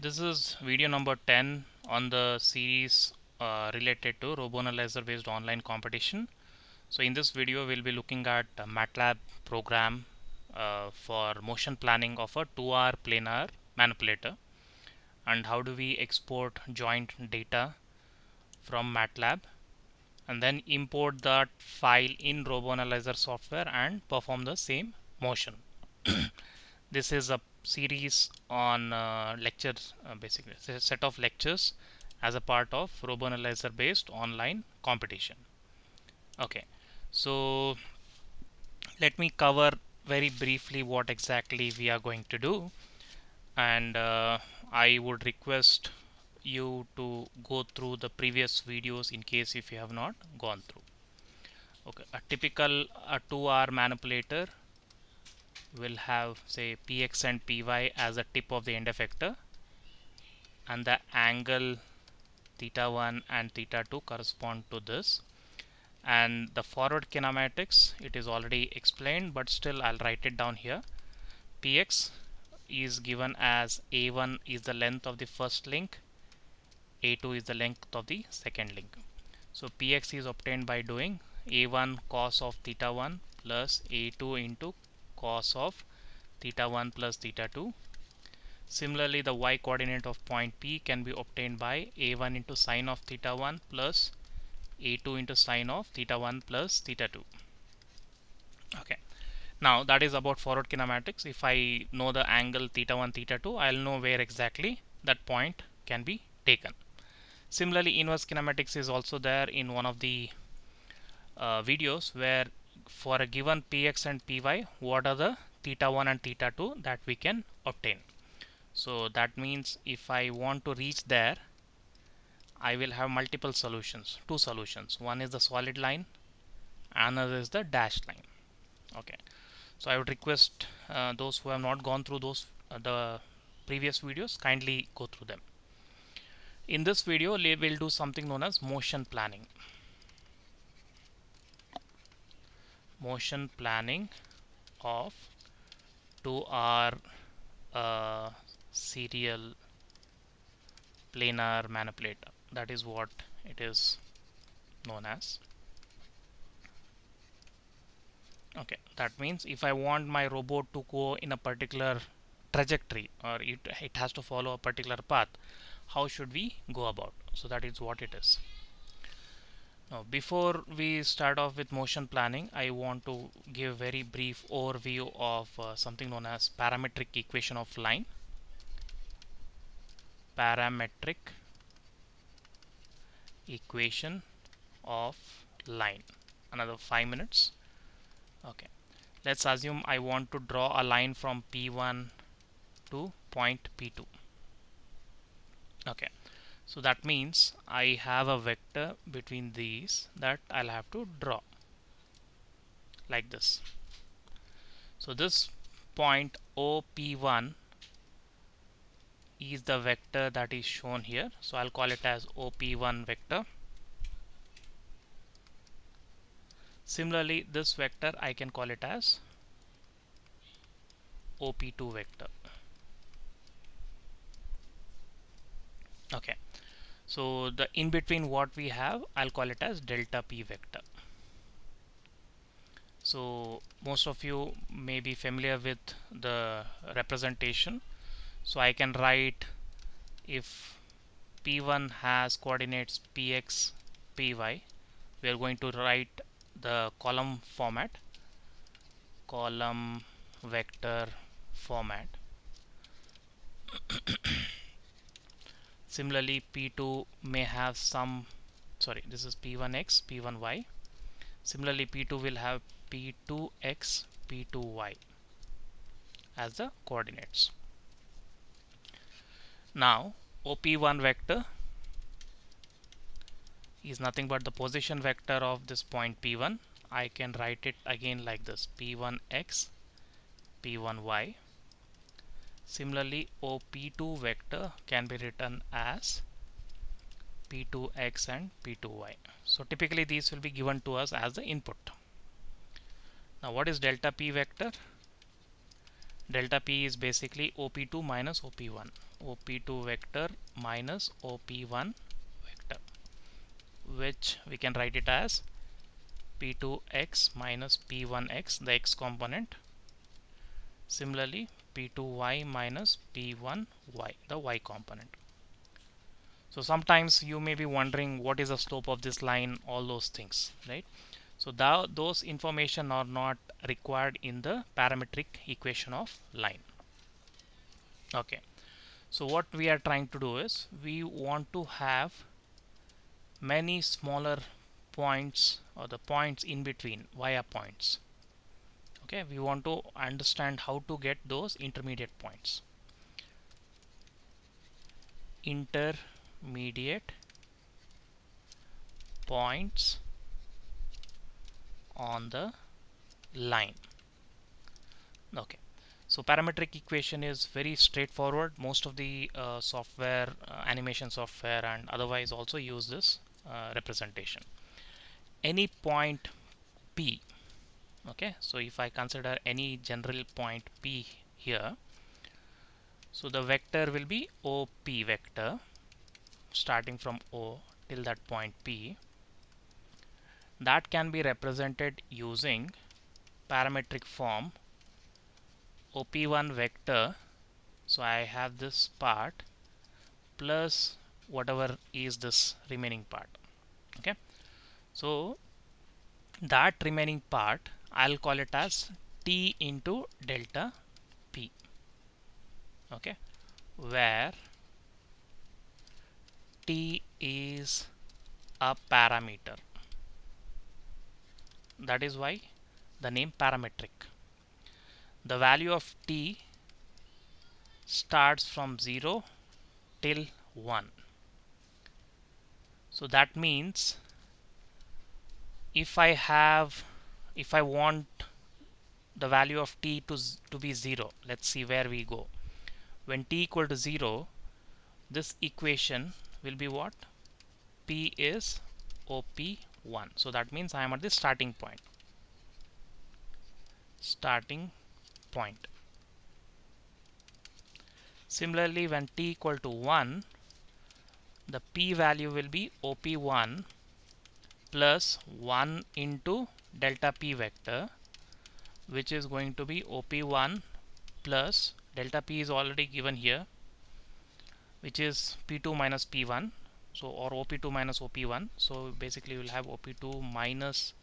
This is video number 10 on the series related to RoboAnalyzer based online competition. So in this video we'll be looking at a MATLAB program for motion planning of a 2R planar manipulator, and how do we export joint data from MATLAB and then import that file in RoboAnalyzer software and perform the same motion. This is a series on lectures, basically it's a set of lectures as a part of RoboAnalyzer based online competition. Okay, so let me cover very briefly what exactly we are going to do, and I would request you to go through the previous videos in case if you have not gone through. Okay, a typical 2R manipulator will have, say, px and py as a tip of the end effector, and the angle theta 1 and theta 2 correspond to this. And the forward kinematics, it is already explained, but still I'll write it down here. Px is given as a1 is the length of the first link, a2 is the length of the second link. So px is obtained by doing a1 cos of theta 1 plus a2 into cos of theta 1 plus theta 2. Similarly, the y coordinate of point P can be obtained by a1 into sine of theta 1 plus a2 into sine of theta 1 plus theta 2. Okay, now that is about forward kinematics. If I know the angle theta 1 theta 2, I'll know where exactly that point can be taken. Similarly, inverse kinematics is also there in one of the videos, where for a given px and py, what are the theta 1 and theta 2 that we can obtain. So that means if I want to reach there, I will have multiple solutions, two solutions. One is the solid line, another is the dashed line. Okay, so I would request those who have not gone through those the previous videos, kindly go through them. In this video we will do something known as motion planning. Motion planning of 2R serial planar manipulator. That is what it is known as. Okay, that means if I want my robot to go in a particular trajectory, or it has to follow a particular path, how should we go about? So that is what it is. Now, before we start off with motion planning, I want to give a very brief overview of something known as parametric equation of line. Parametric equation of line. Another 5 minutes. Okay, let's assume I want to draw a line from P1 to point P2. Okay, so that means I have a vector between these that I'll have to draw like this. So this point OP1 is the vector that is shown here, so I'll call it as OP1 vector. Similarly, this vector I can call it as OP2 vector. Okay, so the in between what we have, I'll call it as delta P vector. So most of you may be familiar with the representation. So I can write, if P1 has coordinates Px, Py, we are going to write the column format, column vector format. Similarly, P2 may have some, sorry, this is P1x, P1y. Similarly, P2 will have P2x, P2y as the coordinates. Now, OP1 vector is nothing but the position vector of this point P1. I can write it again like this, P1x, P1y. Similarly, OP2 vector can be written as P2x and P2y. So typically these will be given to us as the input. Now what is delta P vector? Delta P is basically OP2 minus OP1. OP2 vector minus OP1 vector, which we can write it as P2x minus P1x, the x component. Similarly, P2y minus P1y, the y component. So sometimes you may be wondering what is the slope of this line, all those things, right? So those information are not required in the parametric equation of line. Okay, so what we are trying to do is we want to have many smaller points, or the points in between, via points. Okay, we want to understand how to get those intermediate points. Intermediate points on the line. Okay, so parametric equation is very straightforward. Most of the software, animation software and otherwise also use this representation. Any point P, okay, so if I consider any general point P here, so the vector will be OP vector starting from O till that point P. That can be represented using parametric form OP1 vector. So I have this part plus whatever is this remaining part. Okay, so that remaining part I'll call it as T into delta P. Okay, where T is a parameter. That is why the name parametric. The value of T starts from 0 till 1. So that means if I want the value of T to be 0, let's see where we go. When T equal to 0, this equation will be what? P is OP1. So that means I am at the starting point. Similarly, when T equal to 1, the P value will be OP1 plus 1 into delta P vector, which is going to be OP1 plus delta P is already given here, which is P2 minus P1, so or OP2 minus OP1. So basically you will have OP2 minus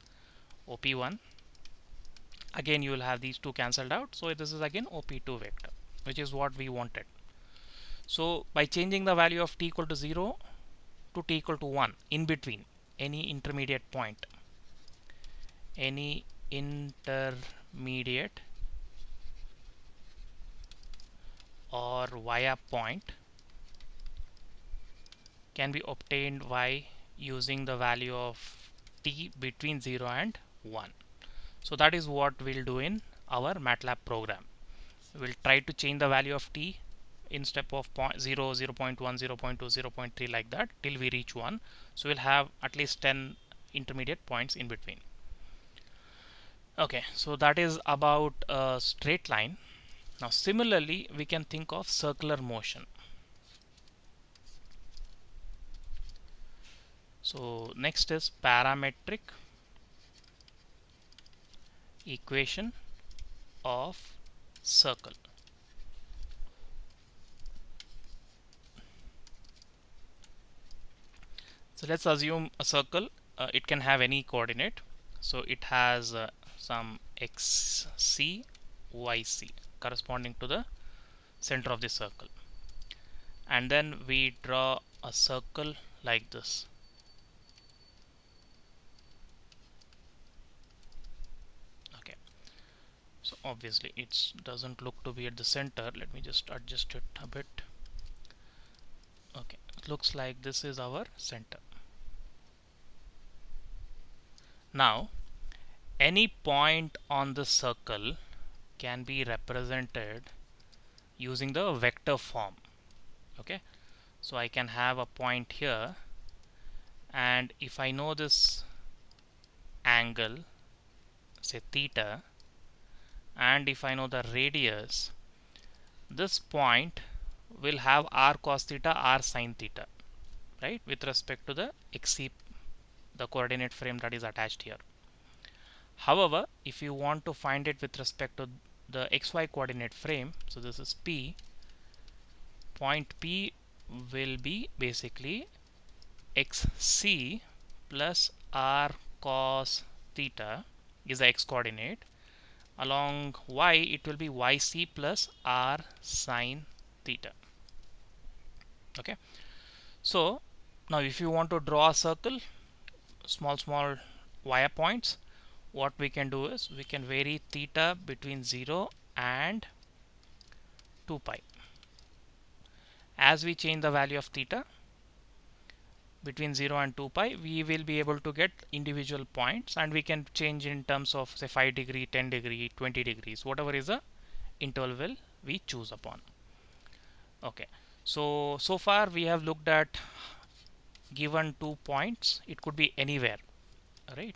OP1. Again you will have these two cancelled out, so this is again OP2 vector, which is what we wanted. So by changing the value of T equal to 0 to T equal to 1 in between any intermediate point, any intermediate or via point can be obtained by using the value of T between 0 and 1. So that is what we'll do in our MATLAB program. We'll try to change the value of T in step of 0, 0 0.1, 0 0.2, 0 0.3 like that till we reach 1. So we'll have at least 10 intermediate points in between. Okay, so that is about a straight line. Now similarly we can think of circular motion. So next is parametric equation of circle. So let's assume a circle. It can have any coordinate. So it has some xc, yc corresponding to the center of the circle. And then we draw a circle like this. Okay. So obviously it doesn't look to be at the center. Let me just adjust it a bit. Okay. It looks like this is our center. Now any point on the circle can be represented using the vector form. Okay, so I can have a point here, and if I know this angle, say theta, and if I know the radius, this point will have r cos theta, r sin theta, right, with respect to the xc, the coordinate frame that is attached here. However, if you want to find it with respect to the xy coordinate frame, so this is P, point P will be basically xc plus r cos theta is the x coordinate. Along y it will be yc plus r sin theta. Okay, so now if you want to draw a circle, small wire points, what we can do is we can vary theta between 0 and 2 pi. As we change the value of theta between 0 and 2 pi, we will be able to get individual points, and we can change in terms of say 5 degree, 10 degree, 20 degrees, whatever is the interval we choose upon. Okay, so far we have looked at given 2 points, it could be anywhere, right?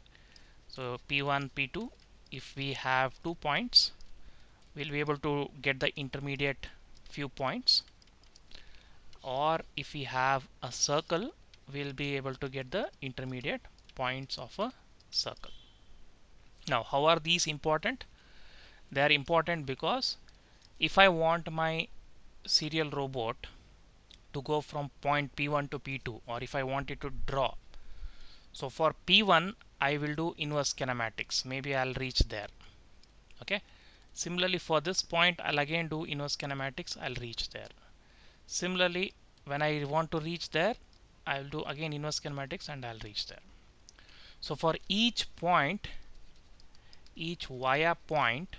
So P1, P2, if we have 2 points, we'll be able to get the intermediate few points, or if we have a circle, we'll be able to get the intermediate points of a circle. Now, how are these important? They are important because if I want my serial robot to go from point P1 to P2, or if I want it to draw, so for P1 I will do inverse kinematics, maybe I'll reach there. Okay, similarly for this point I'll again do inverse kinematics, I'll reach there. Similarly, when I want to reach there, I'll do again inverse kinematics and I'll reach there. So for each point, each via point,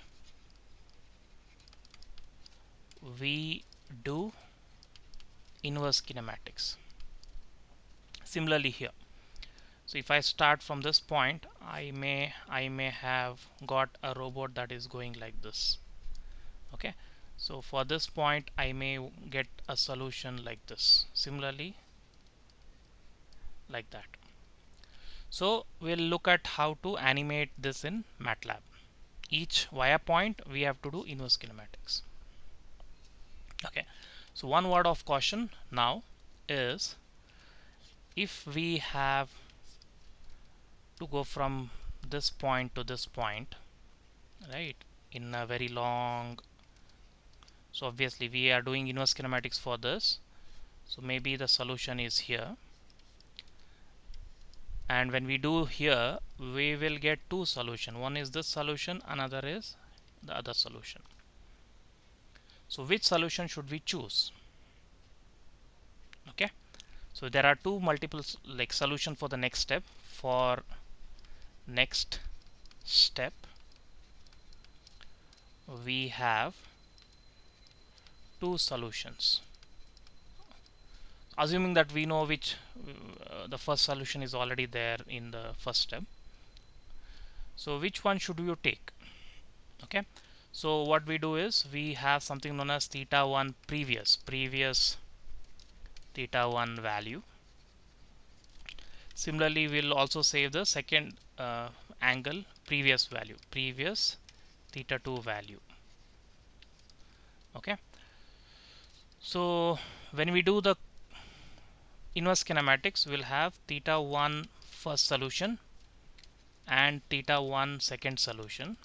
we do inverse kinematics. Similarly here, so if I start from this point, I may have got a robot that is going like this. Okay, so for this point I may get a solution like this, similarly like that. So we'll look at how to animate this in MATLAB. Each via point we have to do inverse kinematics. Okay, so one word of caution now is, if we have to go from this point to this point, right, in a very long, so obviously we are doing inverse kinematics for this, so maybe the solution is here, and when we do here we will get two solutions. One is this solution, another is the other solution. So which solution should we choose? Okay, so there are two multiple like solution for the next step. For next step we have two solutions, assuming that we know which the first solution is already there in the first step. So which one should you take? Okay, so what we do is we have something known as theta 1 previous theta 1 value. Similarly, we'll also save the second angle previous value, previous theta 2 value. Okay, so when we do the inverse kinematics, we'll have theta 1 first solution and theta 1 second solution.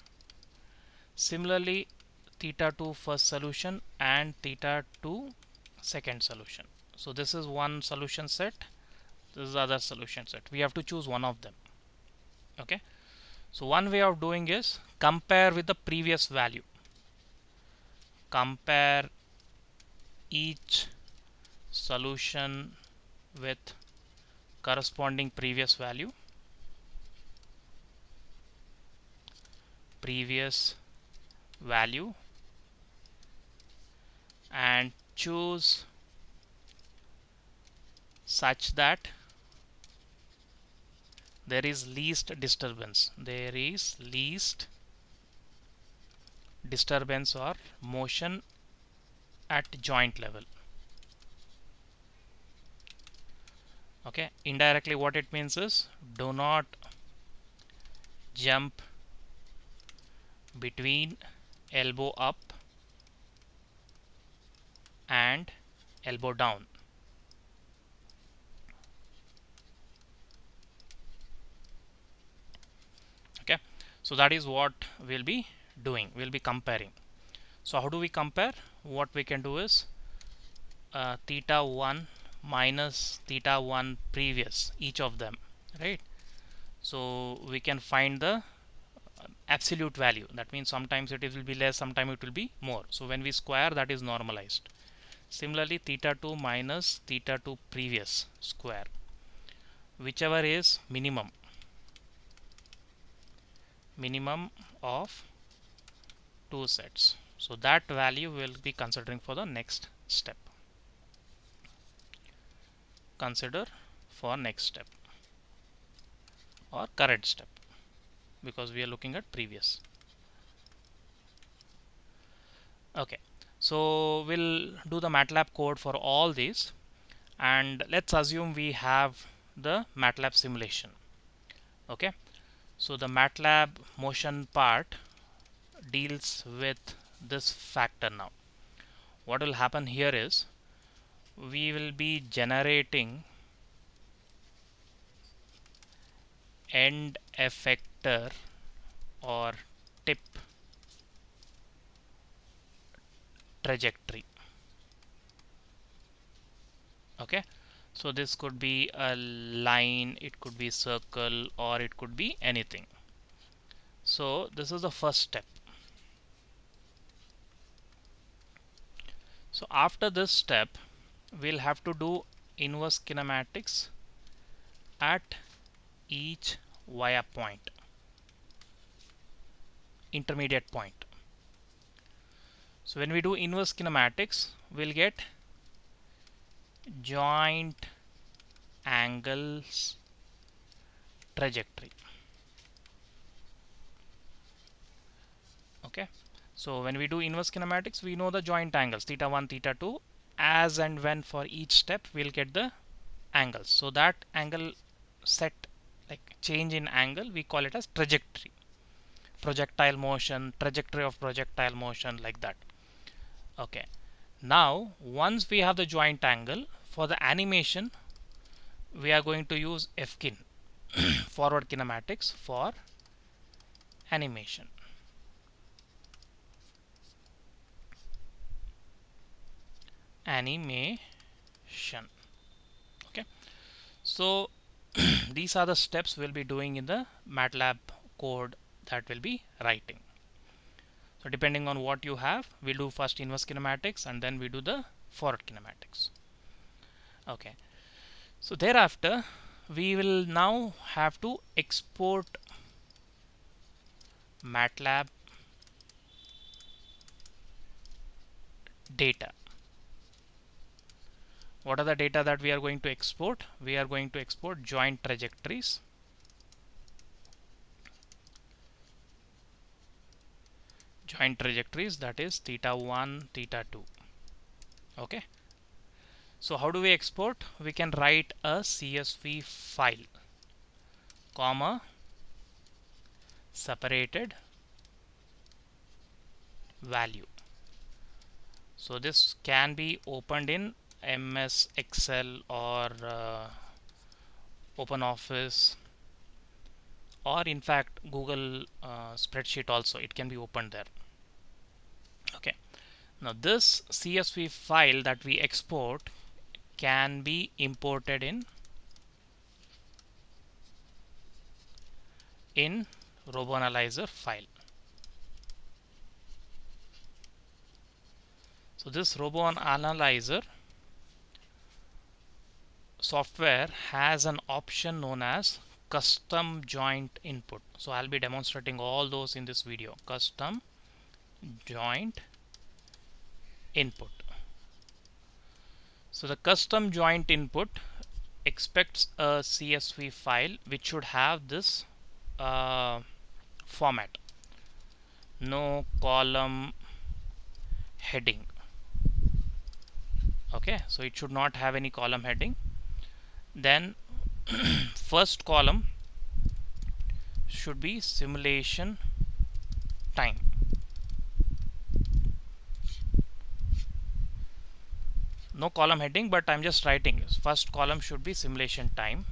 Similarly, theta 2 first solution and theta 2 second solution. So this is one solution set, this is the other solution set. We have to choose one of them. Okay, so one way of doing is compare with the previous value. Compare each solution with corresponding previous value, and choose such that there is least disturbance. There is least disturbance or motion at joint level. Okay, indirectly what it means is, do not jump between elbow up elbow down. Okay, so that is what we'll be doing. We'll be comparing. So how do we compare? What we can do is theta 1 minus theta 1 previous, each of them, right? So we can find the absolute value. That means sometimes it will be less, sometimes it will be more. So when we square, that is normalized. Similarly, theta 2 minus theta 2 previous square, whichever is minimum of two sets. So that value will be considering for the next step. Consider for next step or current step, because we are looking at previous. Okay, so we'll do the MATLAB code for all these, and let's assume we have the MATLAB simulation. Okay, so the MATLAB motion part deals with this factor. Now what will happen here is we will be generating end effector or tip trajectory. Okay, so this could be a line, it could be circle, or it could be anything. So this is the first step. So after this step, we'll have to do inverse kinematics at each via point, intermediate point. So when we do inverse kinematics, we'll get joint angles trajectory. Okay, so when we do inverse kinematics, we know the joint angles theta 1, theta 2. As and when for each step, we'll get the angles. So that angle set, like change in angle, we call it as trajectory. Projectile motion, trajectory of projectile motion, like that. Okay, now once we have the joint angle, for the animation we are going to use FKIN, forward kinematics for animation. Okay, so these are the steps we'll be doing in the MATLAB code that we'll be writing. So depending on what you have, we'll do first inverse kinematics and then we do the forward kinematics. Okay, so thereafter we will now have to export MATLAB data. What are the data that we are going to export? We are going to export joint trajectories, that is theta 1, theta 2. Okay, so how do we export? We can write a CSV file, comma, separated value. So this can be opened in MS Excel or OpenOffice, or in fact Google spreadsheet also, it can be opened there. Okay, now this CSV file that we export can be imported in RoboAnalyzer file. So this RoboAnalyzer software has an option known as custom joint input. So I'll be demonstrating all those in this video. Custom joint input. So the custom joint input expects a CSV file which should have this format: no column heading. Okay, so it should not have any column heading. Then first column should be simulation time. no column heading, but I'm just writing. First column should be simulation time,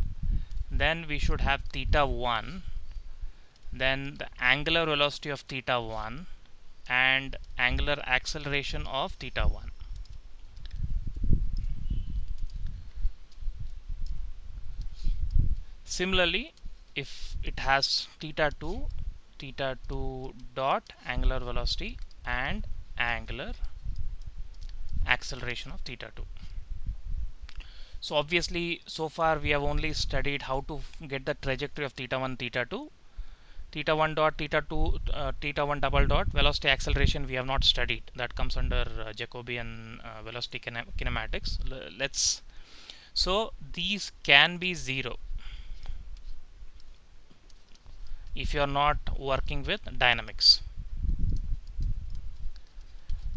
then we should have theta 1, then the angular velocity of theta 1 and angular acceleration of theta 1. Similarly, if it has theta 2 dot angular velocity and angular acceleration of theta 2. So obviously so far we have only studied how to get the trajectory of theta 1, theta 2. Theta 1 dot, theta 2, theta 1 double dot, velocity acceleration we have not studied. That comes under Jacobian velocity kinematics. So these can be 0 if you are not working with dynamics.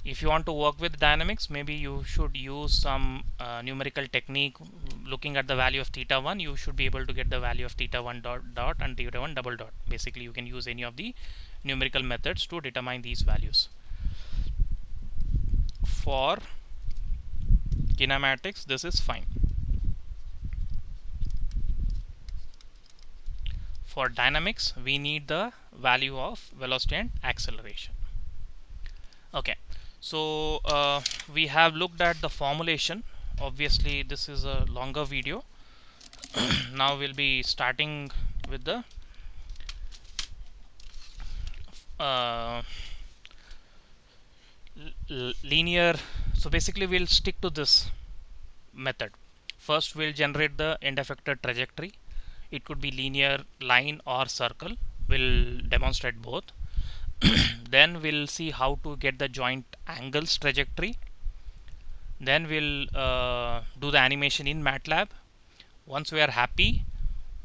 If you want to work with dynamics, maybe you should use some numerical technique. Looking at the value of theta 1, you should be able to get the value of theta 1 dot and theta 1 double dot. Basically, you can use any of the numerical methods to determine these values. For kinematics, this is fine. For dynamics, we need the value of velocity and acceleration. Okay, so we have looked at the formulation. Obviously this is a longer video. Now we'll be starting with the linear. So basically we'll stick to this method. First we'll generate the end effector trajectory. It could be linear, line or circle. We'll demonstrate both. Then we'll see how to get the joint angles trajectory. Then we'll do the animation in MATLAB. Once we are happy,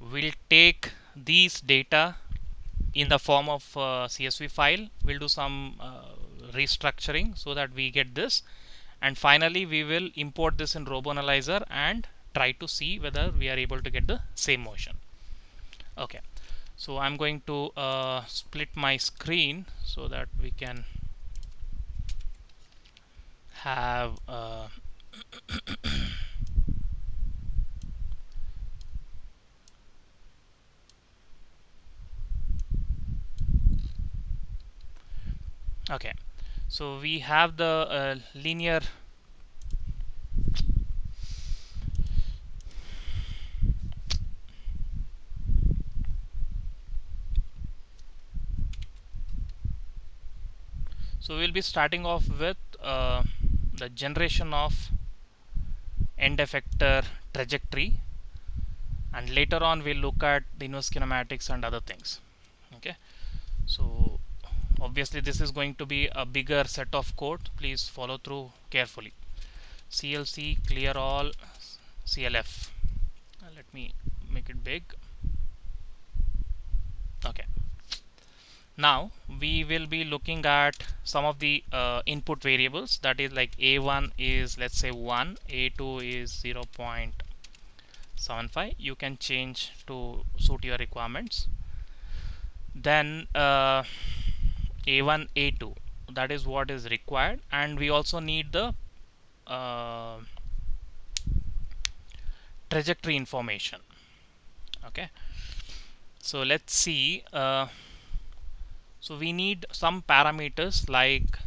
we'll take these data in the form of CSV file. We'll do some restructuring so that we get this, and finally we will import this in RoboAnalyzer and try to see whether we are able to get the same motion. Okay, so I'm going to split my screen so that we can have okay, so we have the linear So we'll be starting off with the generation of end effector trajectory, and later on we'll look at the inverse kinematics and other things. Okay, so obviously this is going to be a bigger set of code. Please follow through carefully. CLC clear all CLF. Let me make it big. Okay, now we will be looking at some of the input variables. That is like A1 is, let's say, 1, A2 is 0.75. You can change to suit your requirements. Then A1, A2, that is what is required, and we also need the trajectory information. Okay, so let's see. So we need some parameters like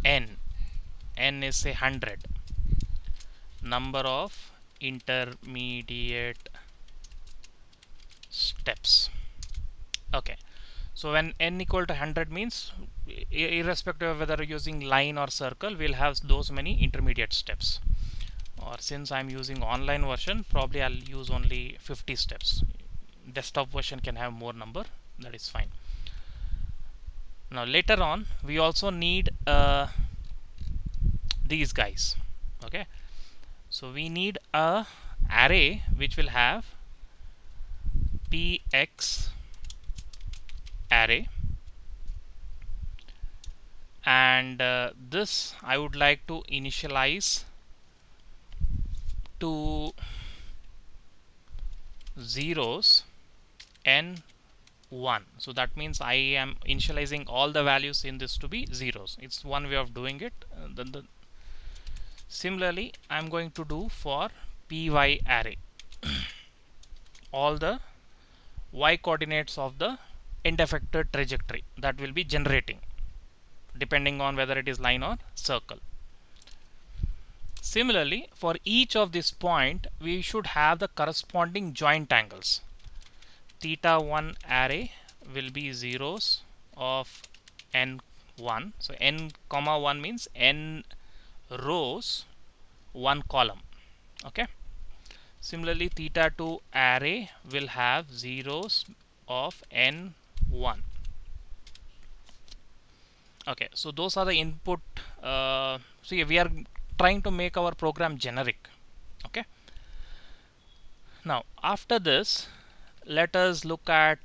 n is say 100, number of intermediate steps. Okay, so when n equal to 100 means irrespective of whether using line or circle, we'll have those many intermediate steps. Or since I'm using online version, probably I'll use only 50 steps. Desktop version can have more number, that is fine. Now later on we also need these guys. Okay, so we need a array which will have px array, and this I would like to initialize to zeros n1. So that means I am initializing all the values in this to be zeros. It's one way of doing it. Similarly, I'm going to do for py array all the y coordinates of the end effector trajectory that will be generating depending on whether it is line or circle. Similarly, for each of this point we should have the corresponding joint angles. Theta 1 array will be zeros of n1, so n comma 1 means n rows 1 column. Okay. Similarly, theta 2 array will have zeros of n1. Okay, so those are the input. So yeah, we are trying to make our program generic. Okay. Now after this, let us look at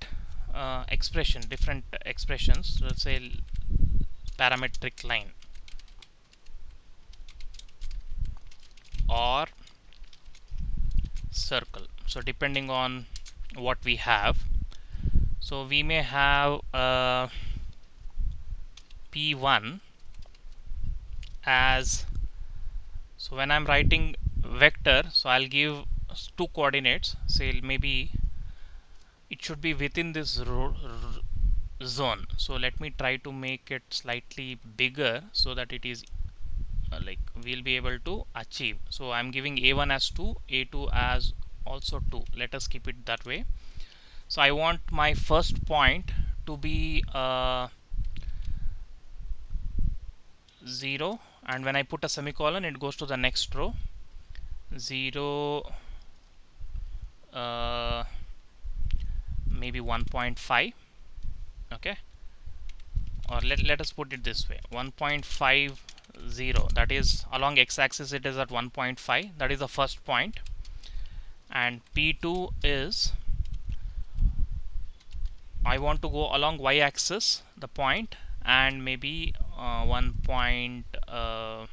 different expressions. Let's say parametric line or circle. So depending on what we have, so we may have p1 as, so when I'm writing vector, so I'll give 2 coordinates, say maybe it should be within this zone. So let me try to make it slightly bigger so that it is like we'll be able to achieve. So I'm giving a1 as 2, a2 as also 2. Let us keep it that way. So I want my first point to be 0, and when I put a semicolon it goes to the next row. 0, maybe 1.5. okay, or let us put it this way, 1.50, that is along x-axis it is at 1.5, that is the first point, and p2 is, I want to go along y-axis the point, and maybe 1 point, I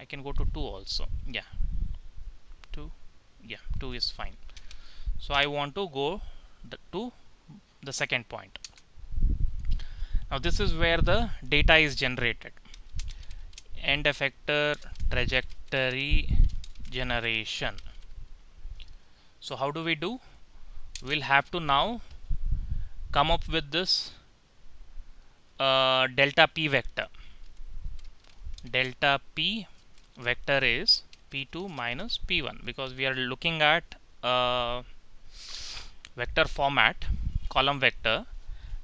can go to 2 also, yeah, 2, yeah, 2 is fine. So I want to go to the second point. Now this is where the data is generated. End effector trajectory generation. So how do we do? We'll have to now come up with this delta p vector. Delta p vector is p2 minus p1 because we are looking at vector format, column vector.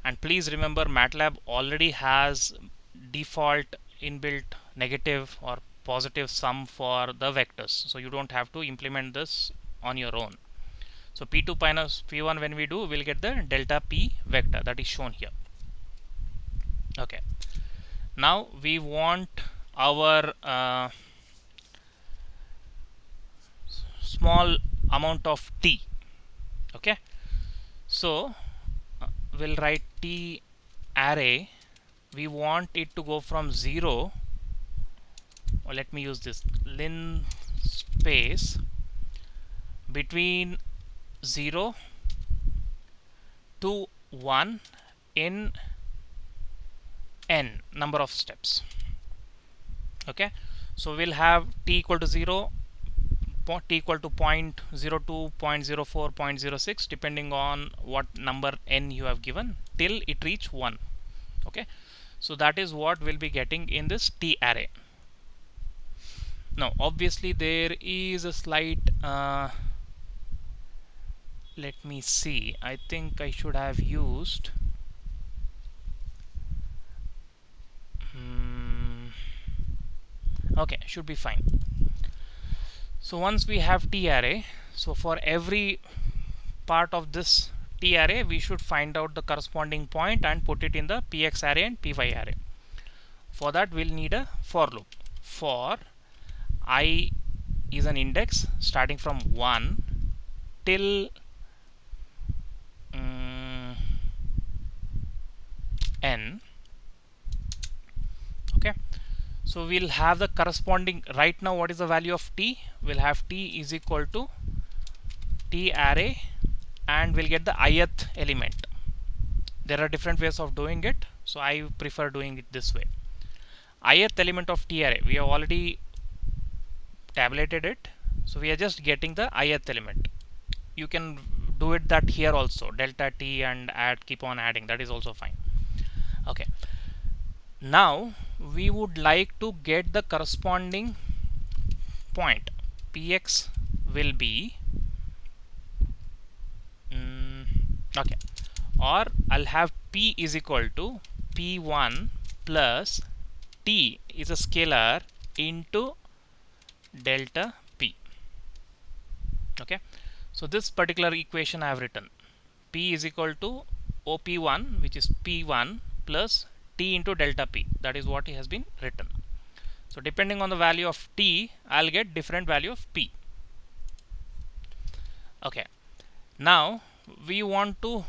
And please remember, MATLAB already has default inbuilt negative or positive sum for the vectors, so you don't have to implement this on your own. So p2 minus p1, when we do, we'll get the delta p vector that is shown here. Okay, now we want our small amount of t. Okay, so we'll write t array. We want it to go from 0, or let me use this lin space, between 0 to 1 in n number of steps. Okay, so we'll have t equal to 0, t equal to 0.02, 0.04, 0.06, depending on what number n you have given, till it reach 1. Okay, so that is what we'll be getting in this t array. Now obviously there is a slight let me see, I think I should have used okay, should be fine. So once we have t array, so for every part of this t array we should find out the corresponding point and put it in the px array and py array. For that we'll need a for loop. For I is an index starting from 1 till n. Okay, so we'll have the corresponding, right now what is the value of t? We'll have t is equal to t array, and we'll get the ith element. There are different ways of doing it, so I prefer doing it this way. Ith element of t array, we have already tabulated it. So we are just getting the ith element. You can do it that here also, delta t, and add, keep on adding, that is also fine. Okay, now we would like to get the corresponding point. Px will be okay, or I'll have p is equal to p1 plus t is a scalar into delta p. Okay, so this particular equation I have written, p is equal to op1, which is p1 plus t into delta p. That is what has been written. So depending on the value of t, I'll get different value of p. Okay, now we want to,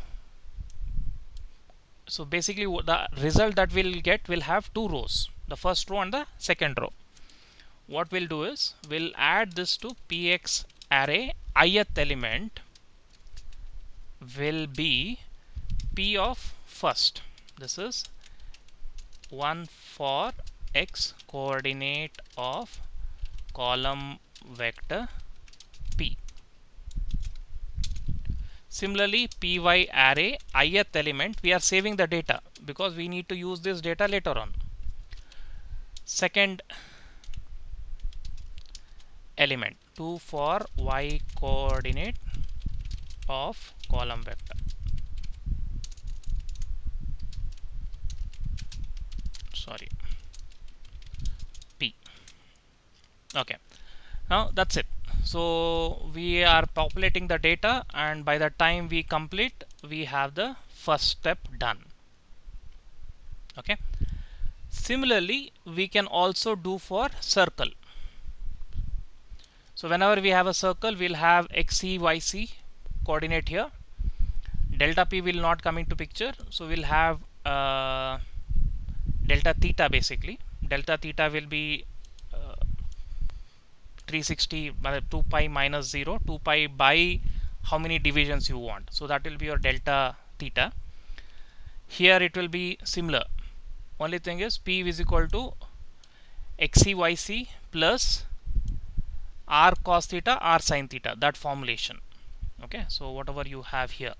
so basically the result that we'll get will have two rows, the first row and the second row. What we'll do is we'll add this to px array. Ith element will be p of first. This is 1 for x coordinate of column vector p. Similarly, py array ith element, we are saving the data because we need to use this data later on. Second element 2 for y coordinate of column vector. Sorry, p. Okay, now that's it. So we are populating the data, and by the time we complete, we have the first step done. Okay, similarly we can also do for circle. So whenever we have a circle, we'll have xc yc coordinate here. Delta p will not come into picture, so we'll have delta theta. Basically delta theta will be 360 2 pi minus 0, 2 pi by how many divisions you want. So that will be your delta theta. Here it will be similar. Only thing is p is equal to xc yc plus r cos theta r sin theta, that formulation. Okay, so whatever you have here,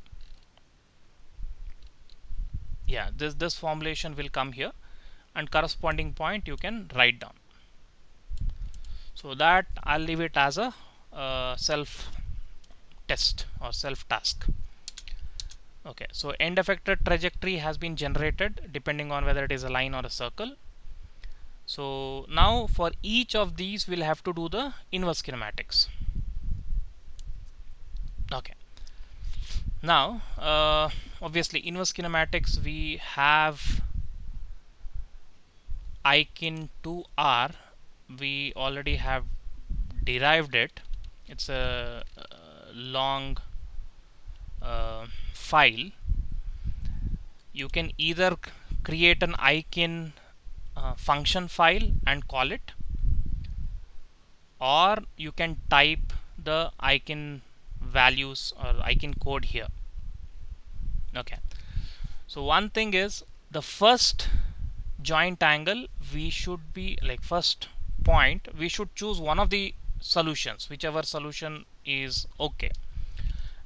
yeah, this formulation will come here, and corresponding point you can write down. So that I'll leave it as a self test or self task. Okay, so end effector trajectory has been generated depending on whether it is a line or a circle. So now for each of these we'll have to do the inverse kinematics. Okay, now obviously inverse kinematics, we have Ikin 2R, we already have derived it. It's a long file. You can either create an Ikin function file and call it, or you can type the Ikin values or Ikin code here. Okay, so one thing is, the first joint angle, we should be like first point, we should choose one of the solutions, whichever solution is okay,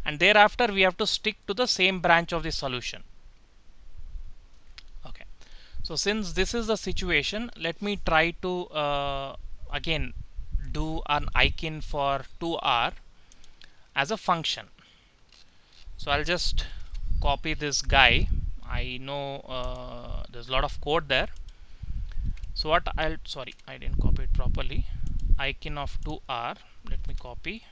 and thereafter we have to stick to the same branch of the solution. Okay, so since this is the situation, let me try to again do an Ikin for 2R as a function. So I'll just copy this guy. I know there's a lot of code there. So what sorry, I didn't copy it properly. Ikin of 2R, let me copy,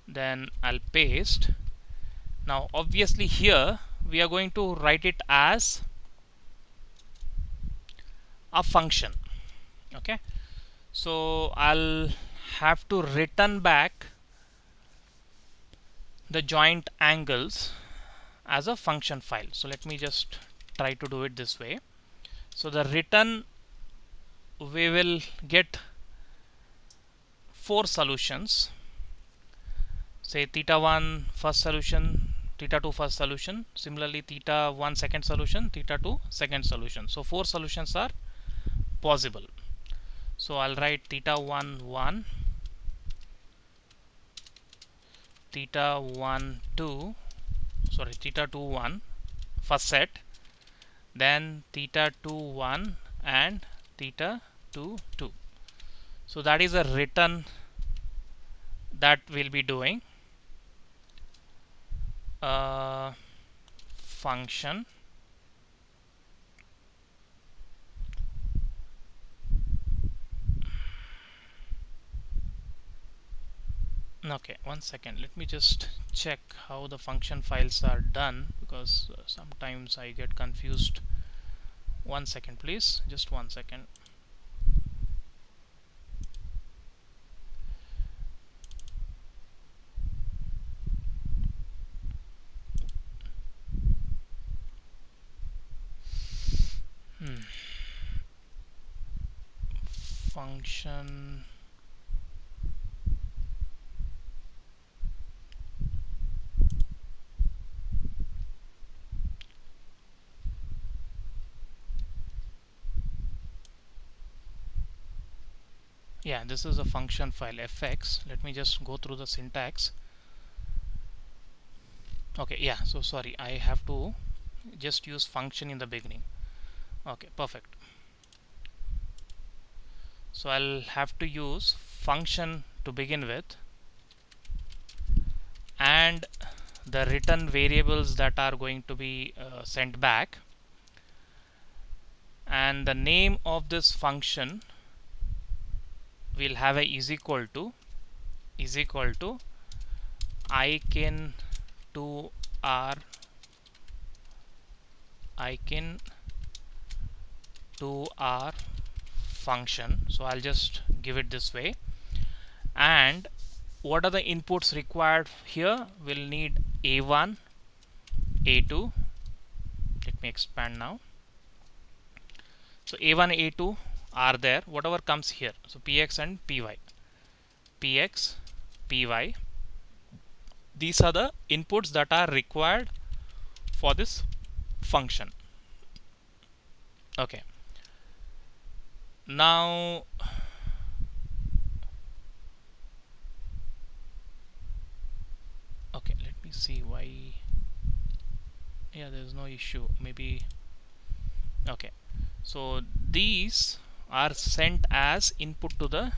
then I'll paste. Now obviously here we are going to write it as a function. Okay, so I'll have to return back the joint angles as a function file. So let me just try to do it this way. So the return, we will get 4 solutions, say theta 1 first solution, theta 2 first solution, similarly theta 1 second solution, theta 2 second solution. So 4 solutions are possible. So I'll write theta 1 1, theta 1 2, sorry, theta 2 1 first set, then theta 2 1 and theta 2 2. So that is a return that we'll be doing. Function okay, one second, let me just check how the function files are done, because sometimes I get confused. One second please, just one second. Function yeah, this is a function file fx. Let me just go through the syntax. Okay, yeah, so sorry, I have to just use function in the beginning. Okay, perfect. So I'll have to use function to begin with, and the return variables that are going to be sent back, and the name of this function will have a is equal to ikin to r ikin to r function. So I'll just give it this way. And what are the inputs required here? We'll need a1, a2. Let me expand now. So a1, a2 are there, whatever comes here. So px and py, px, py, these are the inputs that are required for this function. Okay, now okay, let me see why. Yeah, there's no issue, maybe. Okay, so these are sent as input to the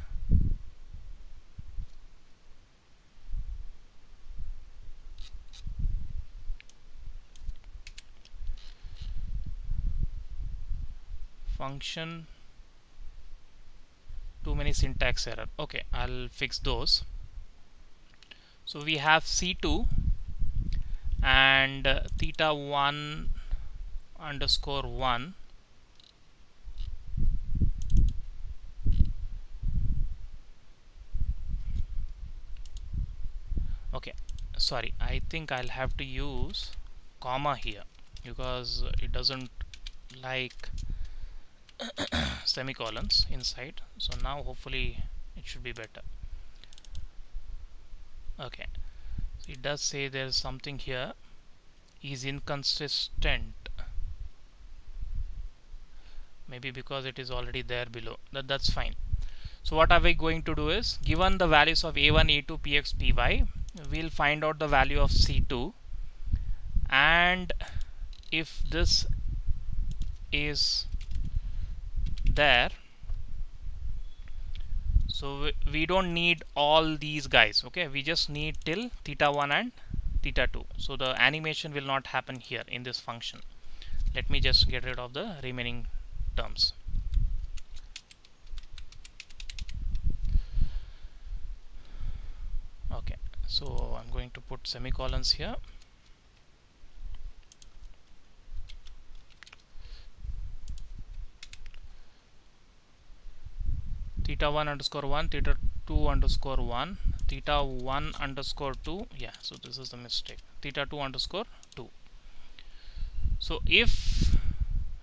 function. Too many syntax error. Okay, I'll fix those. So we have c2 and theta 1 underscore 1. Okay, sorry, I think I'll have to use comma here because it doesn't like semicolons inside. So now hopefully it should be better. Okay, so it does say there's something here is inconsistent, maybe because it is already there below. That's fine. So what are we going to do is, given the values of a1, a2, px, py, we'll find out the value of c2, and if this is there, so we don't need all these guys. Okay, we just need till theta 1 and theta 2. So the animation will not happen here in this function. Let me just get rid of the remaining terms. Okay, so I'm going to put semicolons here. Theta 1 underscore 1, theta 2 underscore 1, theta 1 underscore 2. Yeah, so this is the mistake. Theta 2 underscore 2. So if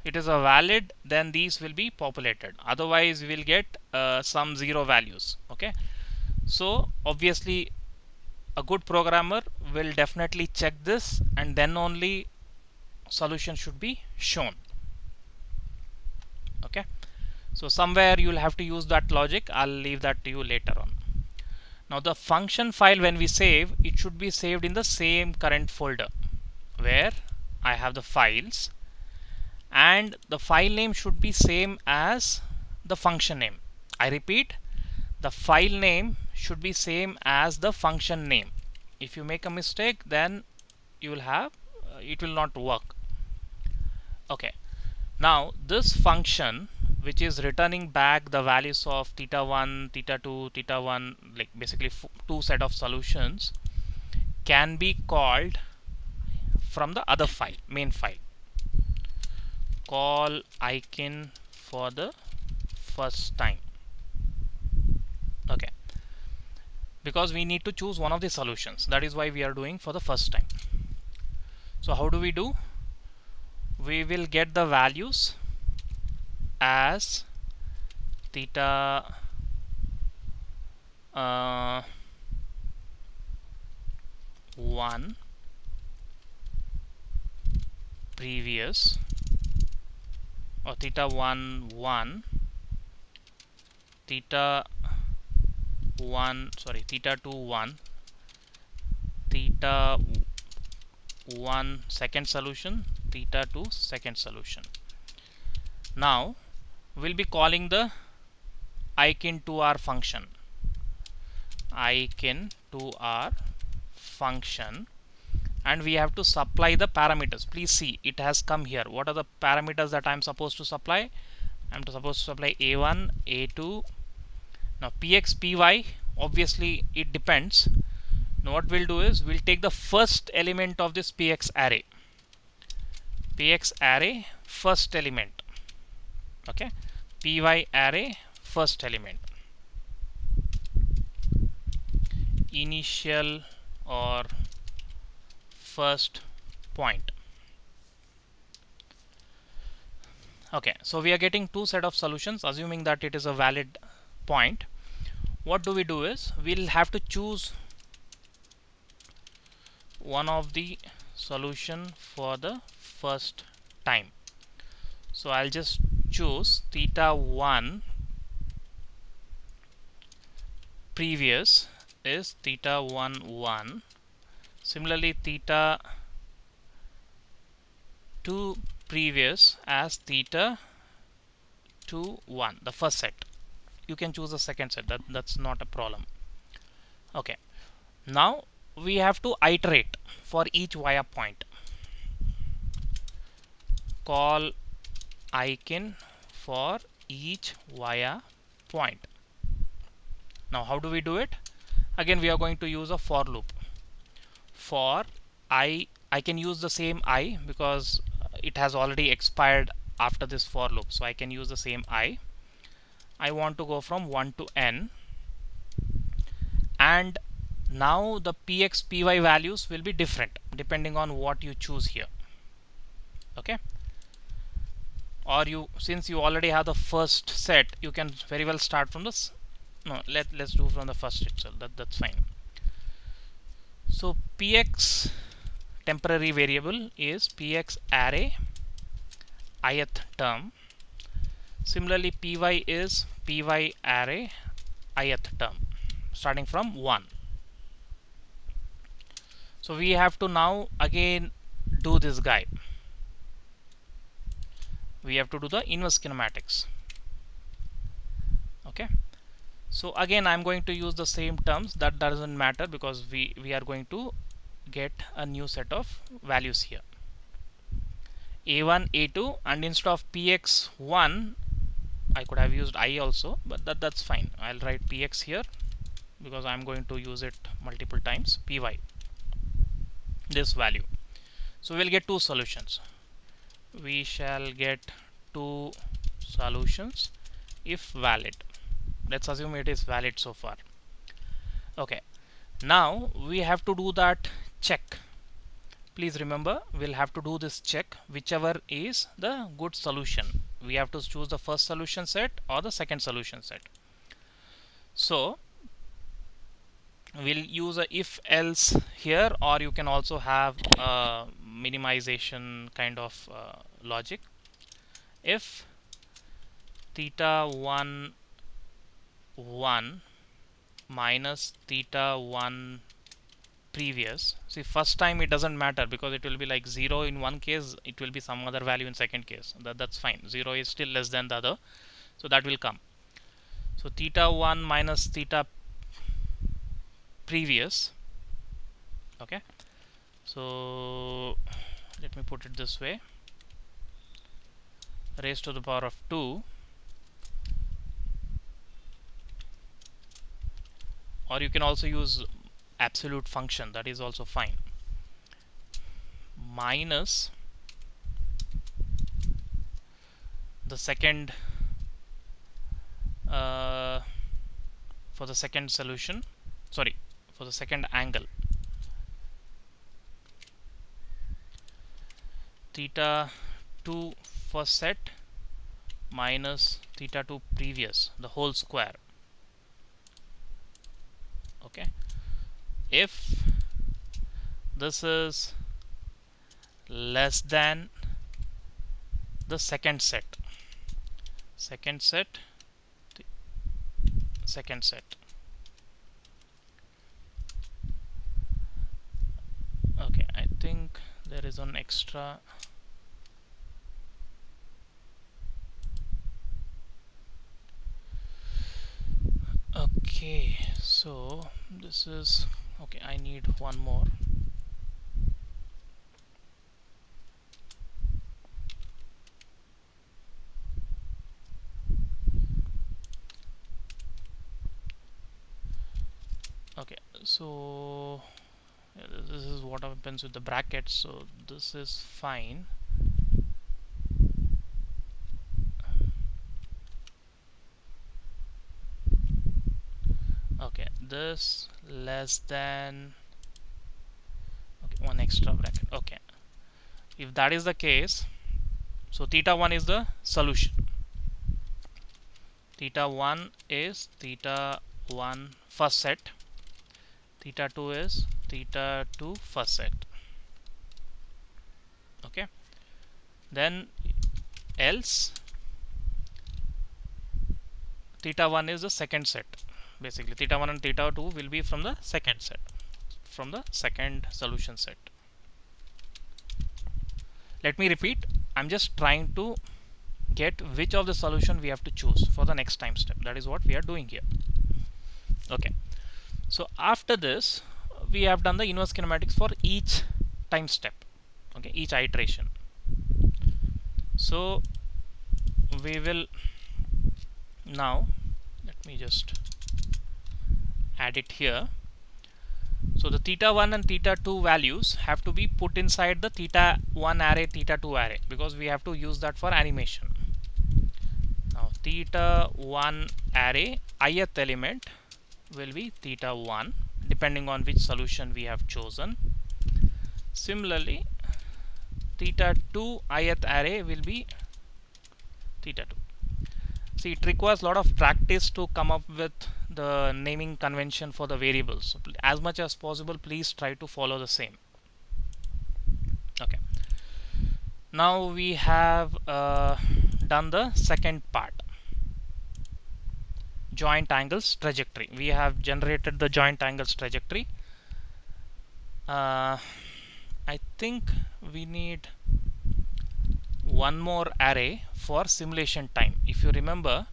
it is a valid, then these will be populated. Otherwise, we will get some zero values. Okay. So obviously, a good programmer will definitely check this, and then only solution should be shown. Okay. So somewhere you'll have to use that logic. I'll leave that to you later on. Now the function file, when we save, it should be saved in the same current folder where I have the files, and the file name should be same as the function name. I repeat, the file name should be same as the function name. If you make a mistake, then you will have it will not work. Okay, now this function, which is returning back the values of theta 1, theta 2, theta 1, like basically two set of solutions, can be called from the other file, main file. Call icon for the first time. Okay, because we need to choose one of the solutions, that is why we are doing for the first time. So how do we do? We will get the values as theta 1 previous, or theta 1 1, theta 2 1, theta 1 second solution, theta 2 second solution. Now we'll be calling the icon to our function, and we have to supply the parameters. Please see, it has come here. What are the parameters that I'm supposed to supply? I'm supposed to supply a1, a2. Now px, py, obviously it depends. Now what we'll do is we'll take the first element of this px array, first element. Okay, py array first element, initial or first point. Okay, so we are getting two set of solutions, assuming that it is a valid point. What do we do is we'll have to choose one of the solution for the first time. So I'll just choose theta 1 previous is theta 1 1. Similarly, theta 2 previous as theta 2 1, the first set. You can choose the second set, that's not a problem. Okay, now we have to iterate for each via point. Call icon for each via point. Now how do we do it? Again, we are going to use a for loop. For I can use the same I because it has already expired after this for loop, so I can use the same I want to go from 1 to n, and now the px py values will be different depending on what you choose here. Okay, or since you already have the first set, you can very well start from this. No, let's do from the first itself. That's fine. So px temporary variable is px array ith term. Similarly, py is py array ith term, starting from 1. So we have to now again do this guy. We have to do the inverse kinematics. Okay, so again I'm going to use the same terms. That doesn't matter because we are going to get a new set of values here, a1 a2, and instead of px1 I could have used I also, but that's fine. I'll write px here because I'm going to use it multiple times, py, this value. So we'll get two solutions. We shall get two solutions if valid. Let's assume it is valid so far. Okay, now we have to do that check. Please remember, we'll have to do this check whichever is the good solution. We have to choose the first solution set or the second solution set. So we'll use a if else here, or you can also have a minimization kind of logic. If theta 1 1 minus theta 1 previous. See, first time it doesn't matter because it will be like 0 in one case, it will be some other value in second case. That's fine. 0 is still less than the other, so that will come. So theta 1 minus theta previous. Okay, so let me put it this way, raised to the power of 2, or you can also use absolute function, that is also fine, minus the second for the second solution, sorry, for the second angle, theta 2 first set minus theta 2 previous, the whole square. Okay, if this is less than the second set, second set, second set. Okay, I think there is an extra. Okay, so this is okay. I need one more. Okay, so yeah, this is what happens with the brackets, so this is fine. Okay, this less than, okay, one extra bracket. Okay, if that is the case, so theta 1 is the solution. Theta 1 is theta 1 first set, theta 2 is theta 2 first set. Okay, then else theta 1 is the second set. Basically theta 1 and theta 2 will be from the second set, from the second solution set. Let me repeat, I'm just trying to get which of the solution we have to choose for the next time step. That is what we are doing here. Okay, so after this we have done the inverse kinematics for each time step, okay, each iteration. So we will now, let me just add it here. So the theta 1 and theta 2 values have to be put inside the theta 1 array, theta 2 array, because we have to use that for animation. Now theta 1 array ith element will be theta 1 depending on which solution we have chosen. Similarly, theta 2 ith array will be theta 2. See, it requires a lot of practice to come up with the naming convention for the variables. So as much as possible, please try to follow the same. Okay. Now we have done the second part, joint angles trajectory. We have generated the joint angles trajectory. I think we need one more array for simulation time. If you remember,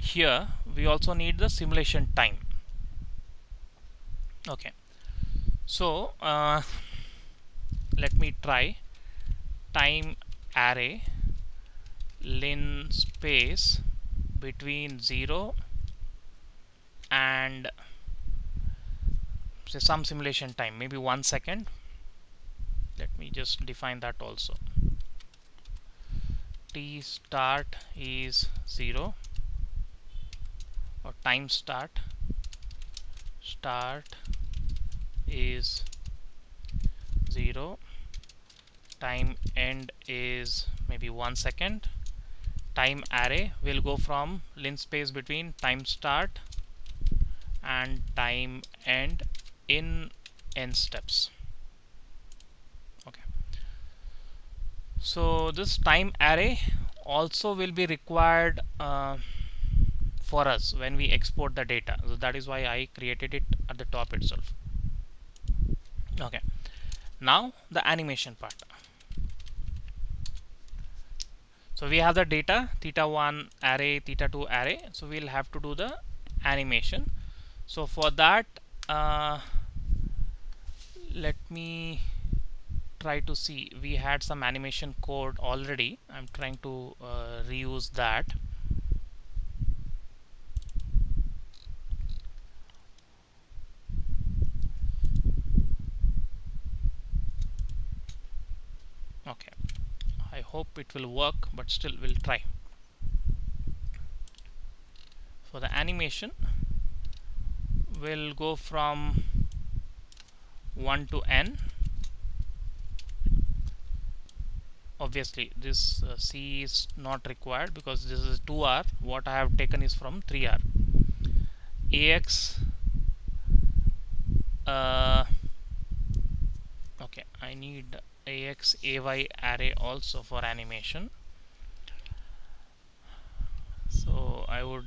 here we also need the simulation time. Okay, so let me try time array linspace between 0 and say some simulation time, maybe 1 second. Let me just define that also. T start is 0, or time start is 0, time end is maybe 1 second. Time array will go from linspace between time start and time end in n steps. Okay, so this time array also will be required for us when we export the data. So that is why I created it at the top itself. Okay, now the animation part. So we have the data theta1 array, theta2 array. So we'll have to do the animation. So for that, let me try to see. We had some animation code already. I'm trying to reuse that. Okay, I hope it will work, but still we'll try. For the animation, we'll go from 1 to n. Obviously this C is not required because this is 2R. What I have taken is from 3R. AX okay, I need AX AY array also for animation. So I would,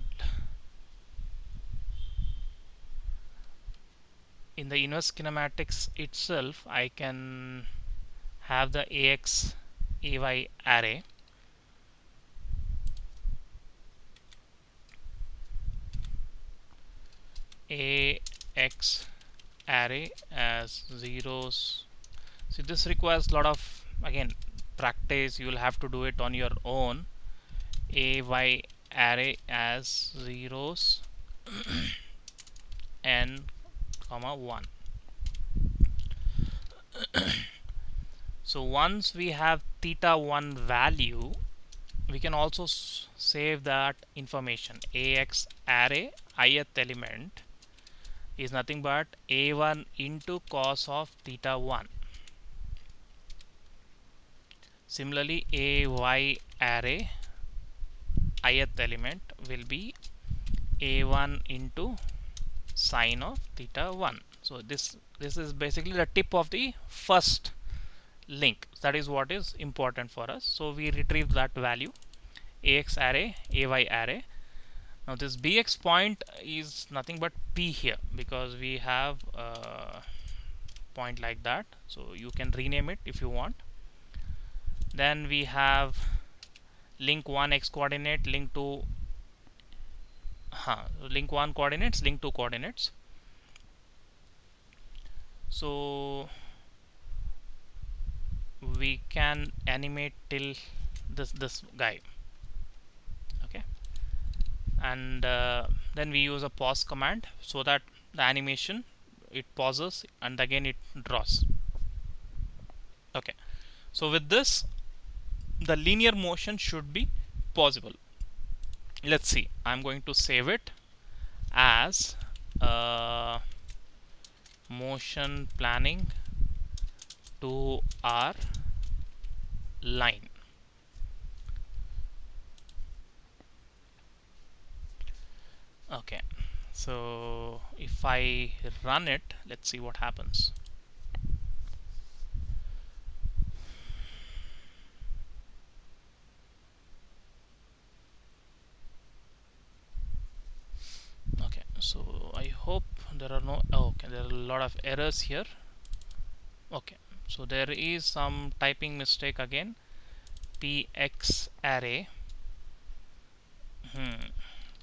in the inverse kinematics itself, I can have the AX AY array. AX array as zeros. See, this requires a lot of, again, practice. You will have to do it on your own. AY array as zeros n comma 1. So once we have theta1 value, we can also save that information. AX array ith element is nothing but a1 into cos of theta1. Similarly, AY array ith element will be a1 into sine of theta1. So this is basically the tip of the first link. That is what is important for us. So we retrieve that value, AX array AY array. Now this BX point is nothing but P here because we have a point like that. So you can rename it if you want. Then we have link 1 x coordinate, link 2 link 1 coordinates, link 2 coordinates. So we can animate till this guy. Okay, and then we use a pause command so that the animation, it pauses and again it draws. Okay, so with this the linear motion should be possible. Let's see, I'm going to save it as motion planning to our line. Okay, so if I run it, let's see what happens. Okay, so I hope there are no, okay, there are a lot of errors here. Okay, so there is some typing mistake again. PX array.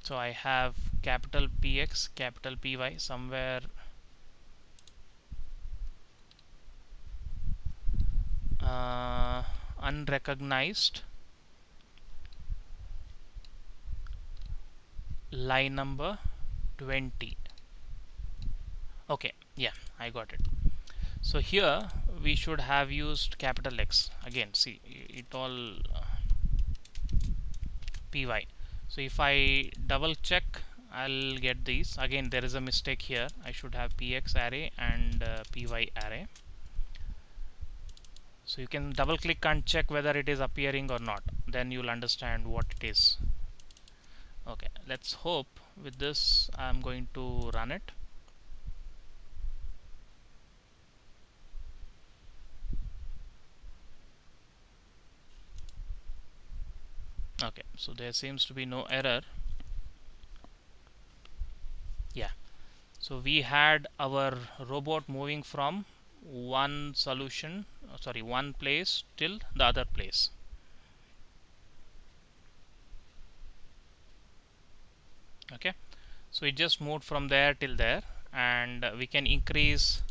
So I have capital PX, capital PY somewhere. Unrecognized line number 20. Okay, yeah, I got it. So here we should have used capital X. Again, see, it all PY. So if I double check, I'll get these. Again, there is a mistake here. I should have PX array and PY array. So you can double click and check whether it is appearing or not. Then you'll understand what it is. Okay, let's hope with this I'm going to run it. Okay, so there seems to be no error. Yeah, so we had our robot moving from one solution, sorry, one place till the other place. Okay, so it just moved from there till there, and we can increase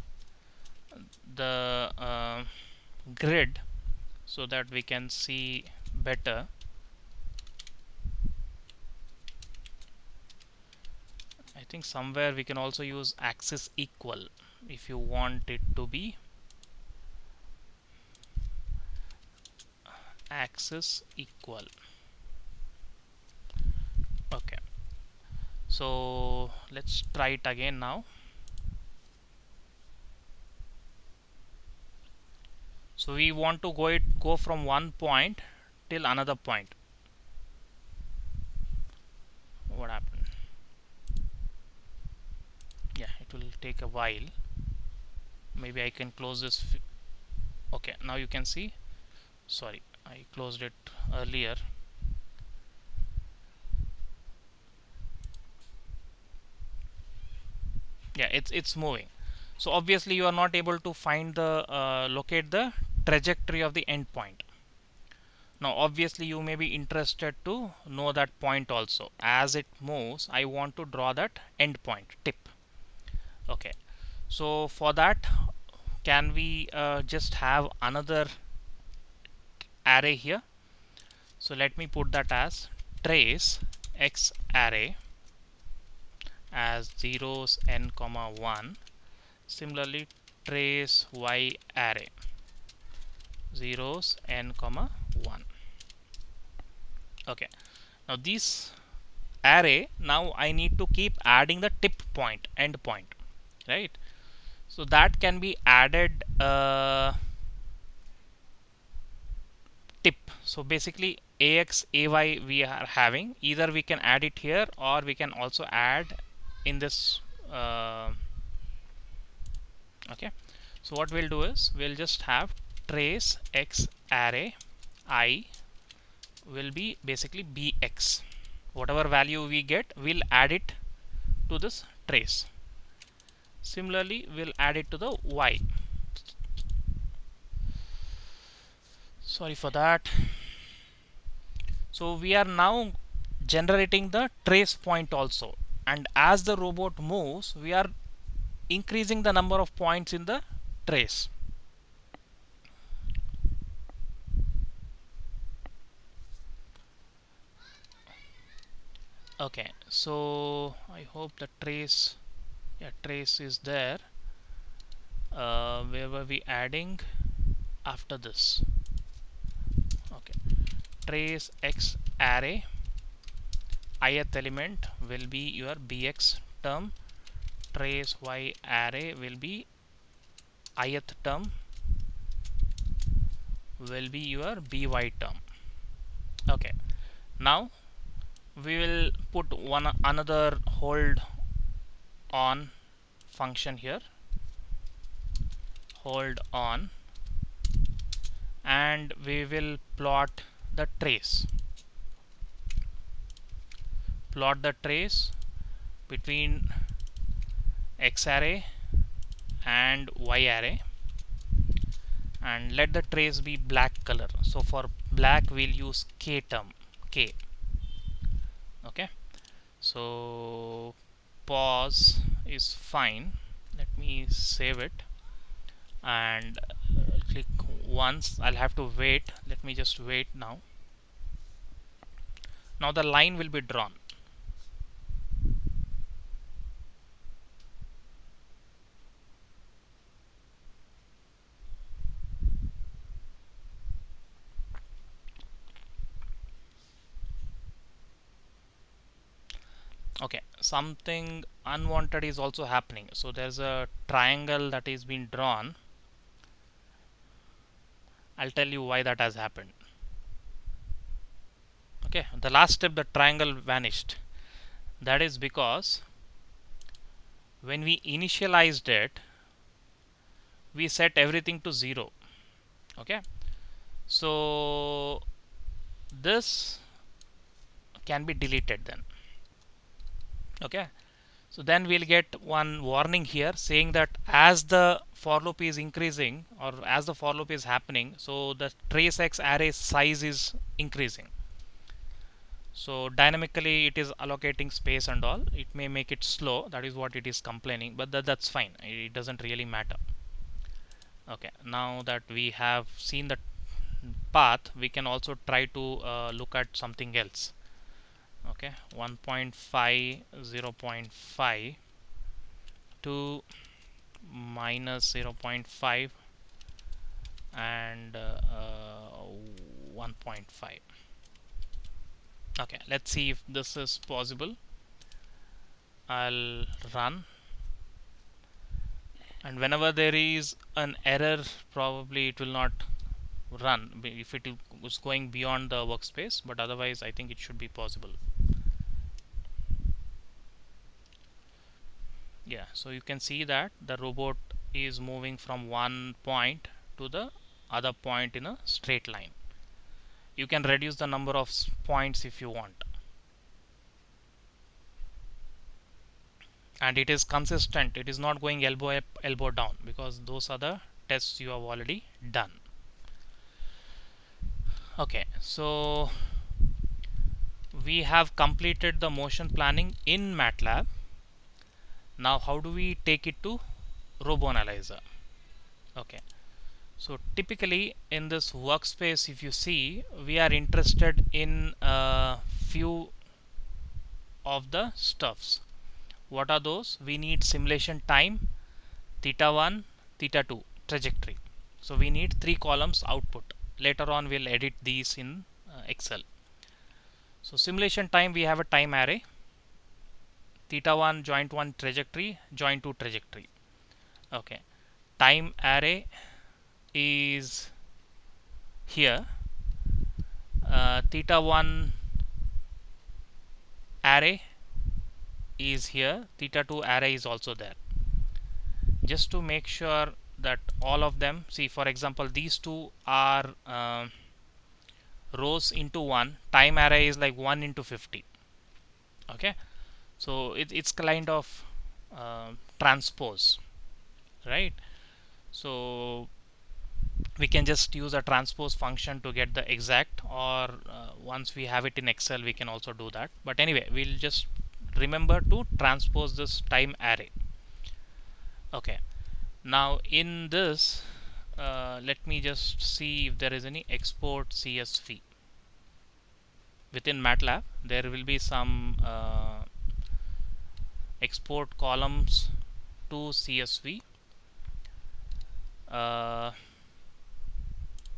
the grid so that we can see better. I think somewhere we can also use axis equal if you want it to be axis equal. Okay, so let's try it again now. So we want to go from one point till another point. What happened? Yeah, it will take a while. Maybe I can close this. Okay, now you can see. Sorry, I closed it earlier. Yeah, it's moving. So obviously you are not able to find the locate the trajectory of the endpoint. Now obviously you may be interested to know that point also. As it moves, I want to draw that endpoint tip. Okay, so for that, can we just have another array here? So let me put that as trace x array as zeros n comma 1. Similarly, trace y array zeros n comma 1. Okay, now this array, now I need to keep adding the tip point, end point, right? So that can be added tip. So basically ax ay we are having, either we can add it here or we can also add in this. Okay, so what we'll do is we'll just have trace x array I will be basically bx. Whatever value we get, we'll add it to this trace. Similarly, we'll add it to the y. Sorry for that. So we are now generating the trace point also, and as the robot moves, we are increasing the number of points in the trace. Okay, so I hope the trace, yeah, trace is there. Where were we adding after this? Okay, trace x array, ith element will be your bx term, trace y array will be ith term, will be your by term. Okay, now we will put one another hold on function here, hold on, and we will plot the trace, plot the trace between x array and y array, and let the trace be black color. So for black we'll use k term, k. Okay, so pause is fine. Let me save it and click once. I'll have to wait. Let me just wait now. Now the line will be drawn. Okay, something unwanted is also happening. So there's a triangle that is being drawn. I'll tell you why that has happened. Okay, the last step, the triangle vanished. That is because when we initialized it, we set everything to 0. Okay, so this can be deleted then. Okay, so then we'll get one warning here saying that as the for loop is increasing, or as the for loop is happening, so the tracex array size is increasing. So dynamically it is allocating space and all. It may make it slow, that is what it is complaining, but that's fine, it doesn't really matter. Okay, now that we have seen the path, we can also try to look at something else. Okay, 1.5, 0.5 to minus 0.5 and 1.5. Okay, let's see if this is possible. I'll run, and whenever there is an error, probably it will not run if it is going beyond the workspace, but otherwise I think it should be possible. Yeah, so you can see that the robot is moving from one point to the other point in a straight line. You can reduce the number of points if you want, and it is consistent. It is not going elbow up, elbow down, because those are the tests you have already done. Okay, so we have completed the motion planning in MATLAB. Now how do we take it to RoboAnalyzer? Okay, so typically in this workspace, if you see, we are interested in a few of the stuffs. What are those? We need simulation time, theta 1, theta 2, trajectory. So we need 3 columns output. Later on we'll edit these in Excel. So simulation time, we have a time array, theta 1 joint 1 trajectory, joint 2 trajectory. Okay, time array is here, theta 1 array is here, theta 2 array is also there. Just to make sure that all of them, see, for example, these two are rows into one. Time array is like 1 into 50. Okay, so it's kind of transpose, right? So we can just use a transpose function to get the exact, or once we have it in Excel we can also do that, but anyway, we'll just remember to transpose this time array. Okay, now in this let me just see if there is any export CSV. Within MATLAB there will be some export columns to CSV.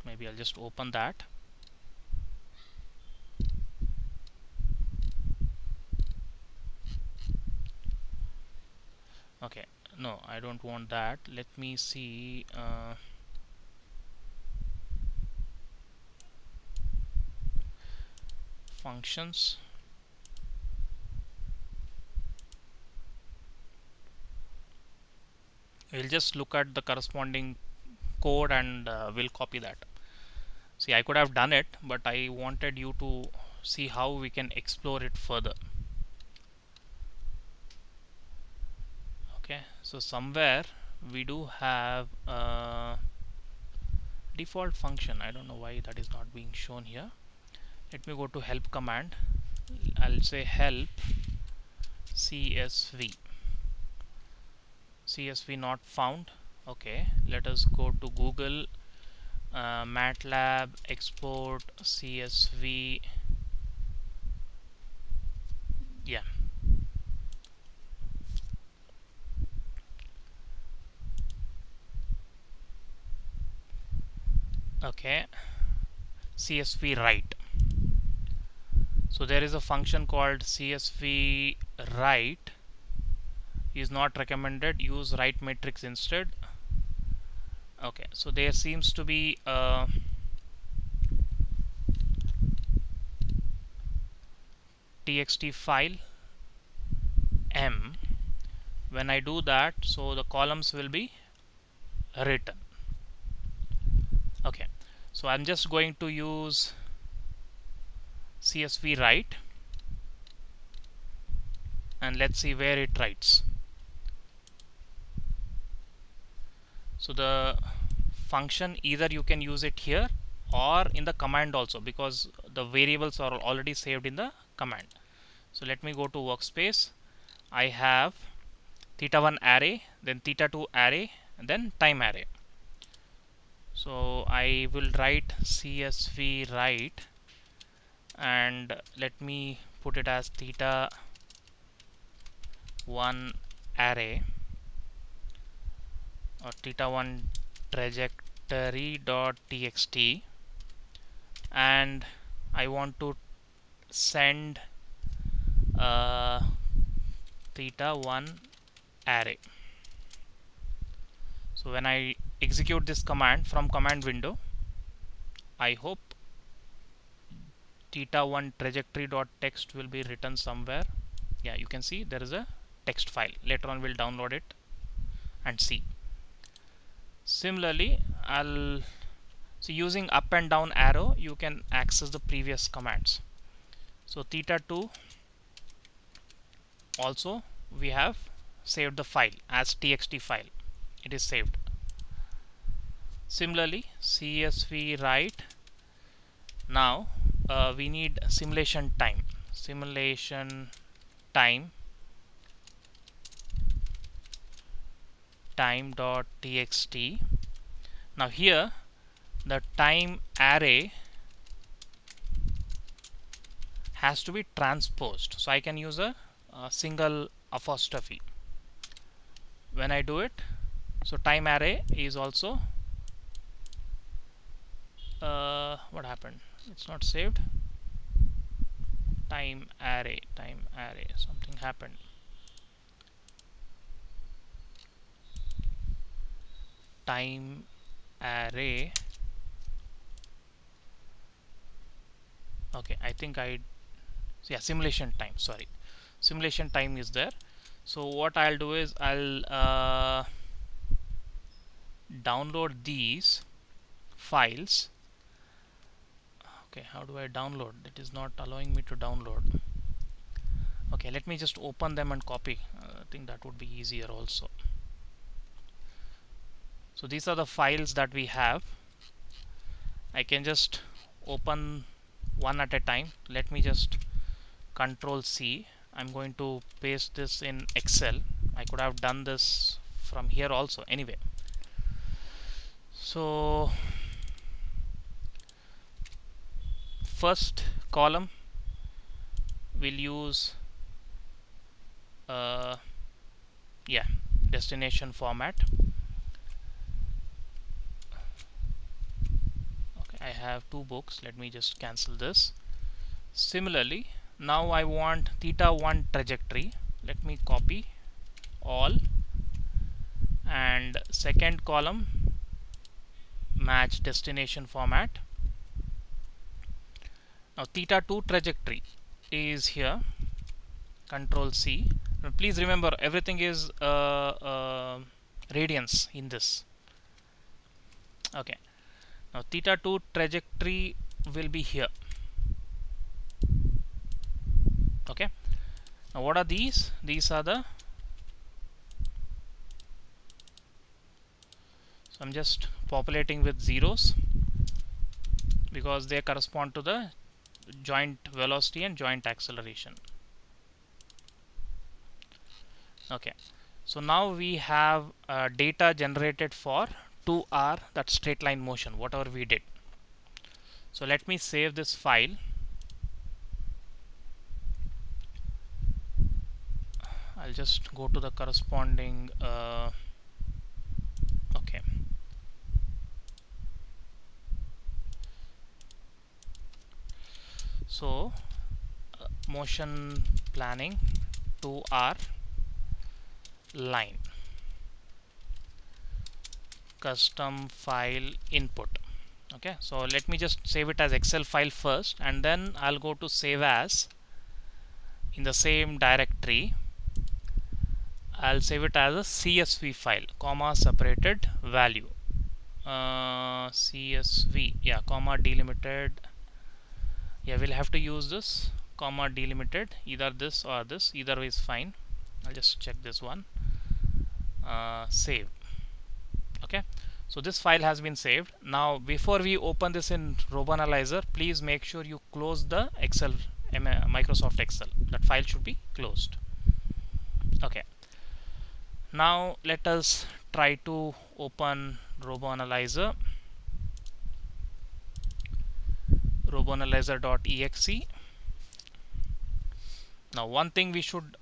Maybe I'll just open that. Okay, no, I don't want that. Let me see. Functions. We'll just look at the corresponding code and we'll copy that. See, I could have done it, but I wanted you to see how we can explore it further. Okay, so somewhere we do have a default function. I don't know why that is not being shown here. Let me go to help command. I'll say help CSV. CSV not found. Okay, let us go to Google, MATLAB export CSV. Yeah, okay, CSV write. So there is a function called CSV write is not recommended, use write matrix instead. Okay, so there seems to be a txt file m. When I do that, so the columns will be written. Okay, so I'm just going to use CSV write. and let's see where it writes. So the function, either you can use it here or in the command also, because the variables are already saved in the command. So let me go to workspace. I have theta1 array, then theta2 array, and then time array. So I will write CSV write, and let me put it as theta1 array or theta1 trajectory.txt, and I want to send theta1 array. So when I execute this command from command window, I hope theta1 trajectory.txt will be written somewhere. Yeah, you can see there is a text file. Later on we'll download it and see. Similarly, using up and down arrow you can access the previous commands. So theta2 also we have saved the file as txt file. It is saved. Similarly, CSV write. Now we need simulation time. Time.txt. Now here the time array has to be transposed, so I can use a single apostrophe when I do it. So time array is also what happened? It's not saved. Time array, something happened. Time array. Okay, I think yeah, simulation time, sorry, simulation time is there. So what I'll do is I'll download these files. Okay, how do I download? It is not allowing me to download. Okay, let me just open them and copy. I think that would be easier also. So these are the files that we have. I can just open one at a time. Let me just Control C. I'm going to paste this in Excel. I could have done this from here also anyway. So first column we'll use yeah, destination format. Okay, I have two books. Let me just cancel this. Similarly, now I want theta1 trajectory. Let me copy all, and second column match destination format. Now theta2 trajectory is here. Control C. Now, please remember everything is radians in this. Okay. Now theta2 trajectory will be here. Okay. Now what are these? These are the, so I'm just populating with zeros because they correspond to the joint velocity and joint acceleration. Okay, so now we have data generated for 2R, that straight line motion, whatever we did. So let me save this file. I'll just go to the corresponding okay. So motion planning 2R line, custom file input. Okay, so let me just save it as Excel file first, and then I'll go to save as. In the same directory I'll save it as a CSV file, comma separated value, CSV, yeah, comma delimited. Yeah, we'll have to use this comma delimited, either this or this, either way is fine. I'll just check this one. Save. Okay, so this file has been saved. Now before we open this in RoboAnalyzer, please make sure you close the Excel, Microsoft Excel. That file should be closed. Okay, now let us try to open RoboAnalyzer, roboanalyzer.exe. Now one thing we should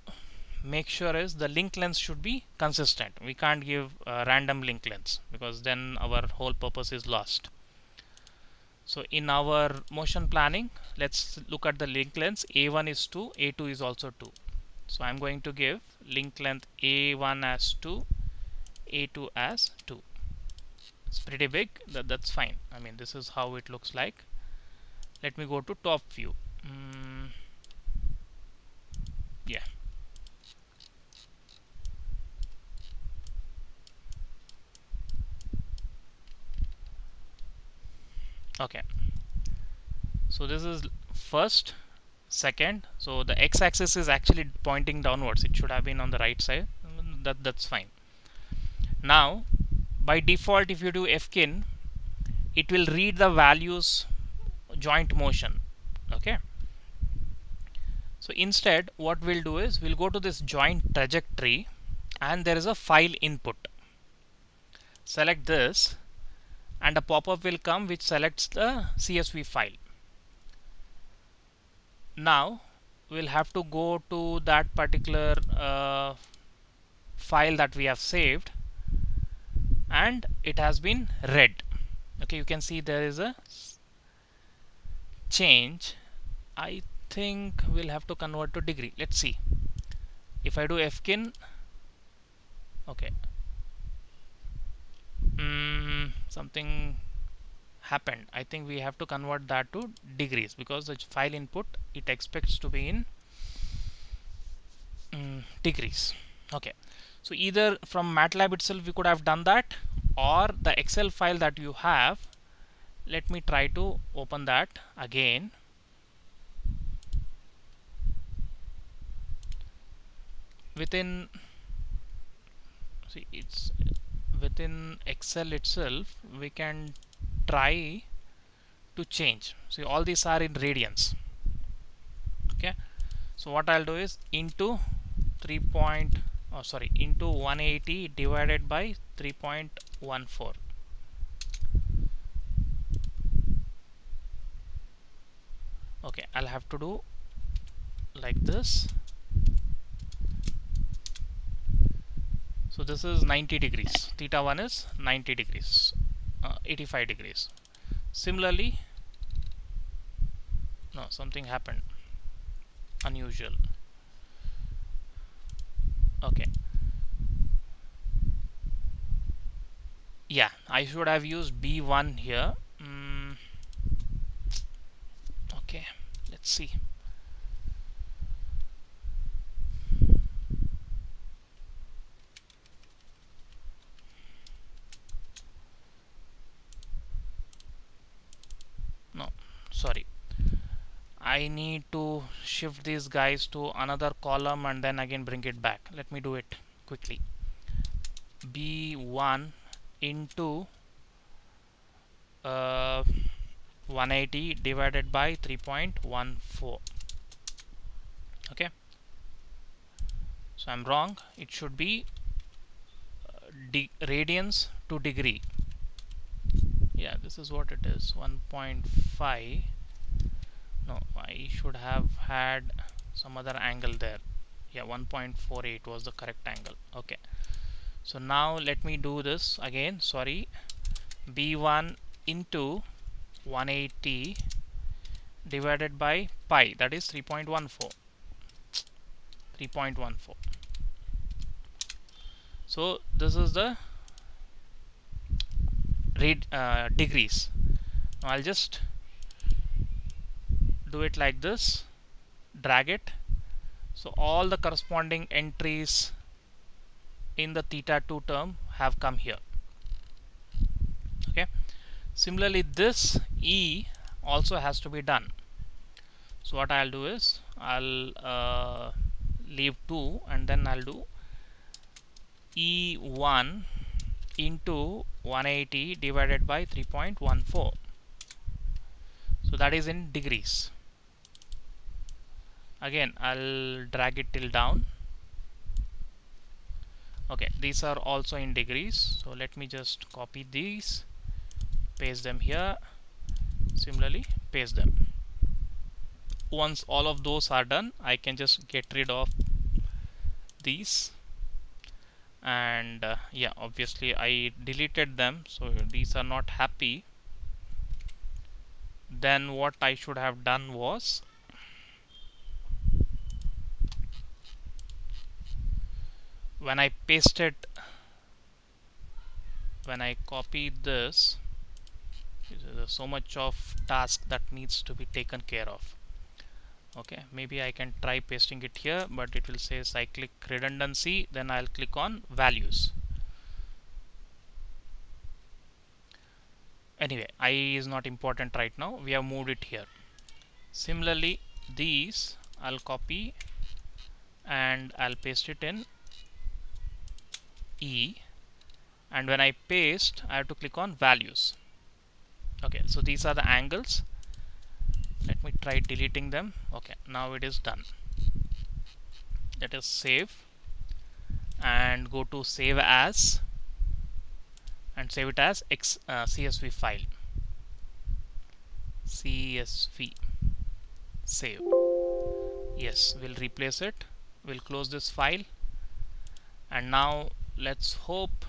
make sure is the link length should be consistent. We can't give random link lengths because then our whole purpose is lost. So in our motion planning, let's look at the link lengths. A1 is 2, A2 is also 2. So I'm going to give link length A1 as 2, A2 as 2. It's pretty big, that's fine. I mean, this is how it looks like. Let me go to top view. Yeah. Okay. So this is first, second. So the x-axis is actually pointing downwards. It should have been on the right side. That's fine. Now, by default, if you do fkin, it will read the values joint motion. Okay. So instead, what we'll do is we'll go to this joint trajectory, and there is a file input. Select this, and a pop-up will come which selects the CSV file. Now we'll have to go to that particular file that we have saved, and it has been read. Okay, you can see there is a change. I think we'll have to convert to degree. Let's see. If I do fkin, okay, something happened. I think we have to convert that to degrees because the file input it expects to be in degrees. Okay, so either from MATLAB itself we could have done that, or the Excel file that you have. Let me try to open that again. Within, see, it's within Excel itself we can try to change. See, all these are in radians. Okay, so what I'll do is into into 180 divided by 3.14. Okay, I'll have to do like this. So this is 90 degrees. Theta 1 is 90 degrees, 85 degrees. Similarly, no, something happened unusual. Okay, yeah, I should have used B1 here. Okay, let's see. No, sorry, I need to shift these guys to another column and then again bring it back. Let me do it quickly. B1 into 180 divided by 3.14. Okay, so I'm wrong. It should be radians to degree. Yeah, this is what it is, 1.5. No, I should have had some other angle there. Yeah, 1.48 was the correct angle. Okay, so now let me do this again. Sorry, B1 into 180 divided by pi, that is 3.14. 3.14. So this is the degrees. Now I'll just do it like this, drag it, so all the corresponding entries in the theta 2 term have come here. Okay, similarly this E also has to be done. So what I'll do is I'll leave 2 and then I'll do E1 into 180 divided by 3.14. So that is in degrees. Again, I'll drag it till down. Okay, these are also in degrees. So let me just copy these, paste them here. Similarly, paste them. Once all of those are done, I can just get rid of these. And yeah, obviously I deleted them, so these are not happy. Then what I should have done was, when I copied this, there's so much of task that needs to be taken care of. Okay, maybe I can try pasting it here, but it will say cyclic redundancy. Then I'll click on values. Anyway, I is not important right now. We have moved it here. Similarly, these I'll copy and I'll paste it in E, and when I paste, I have to click on values. Okay, so these are the angles. Let me try deleting them. Okay, now it is done. Let us save and go to save as and save it as CSV file. CSV, save. Yes, we'll replace it. We'll close this file, and now let's hope.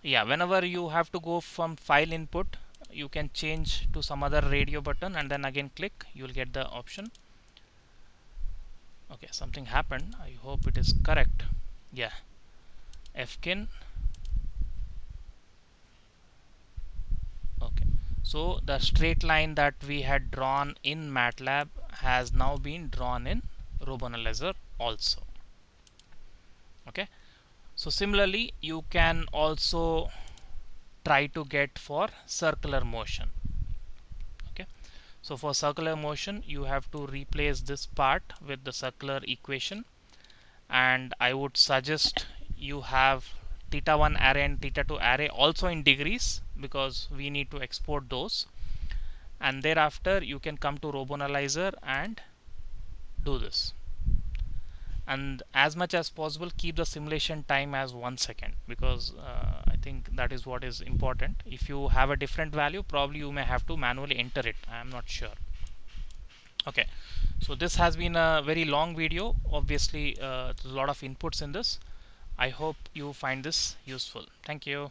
Yeah, whenever you have to go from file input, you can change to some other radio button and then again click, you will get the option. Okay, something happened. I hope it is correct. Yeah, Fkin. Okay, so the straight line that we had drawn in MATLAB has now been drawn in RoboAnalyzer also. Okay, so similarly you can also try to get for circular motion. Okay, so for circular motion you have to replace this part with the circular equation, and I would suggest you have theta 1 array and theta 2 array also in degrees, because we need to export those, and thereafter you can come to RoboAnalyzer and do this. And as much as possible, keep the simulation time as 1 second, because I think that is what is important. If you have a different value, probably you may have to manually enter it. I am not sure. Okay, so this has been a very long video. Obviously, there's a lot of inputs in this. I hope you find this useful. Thank you.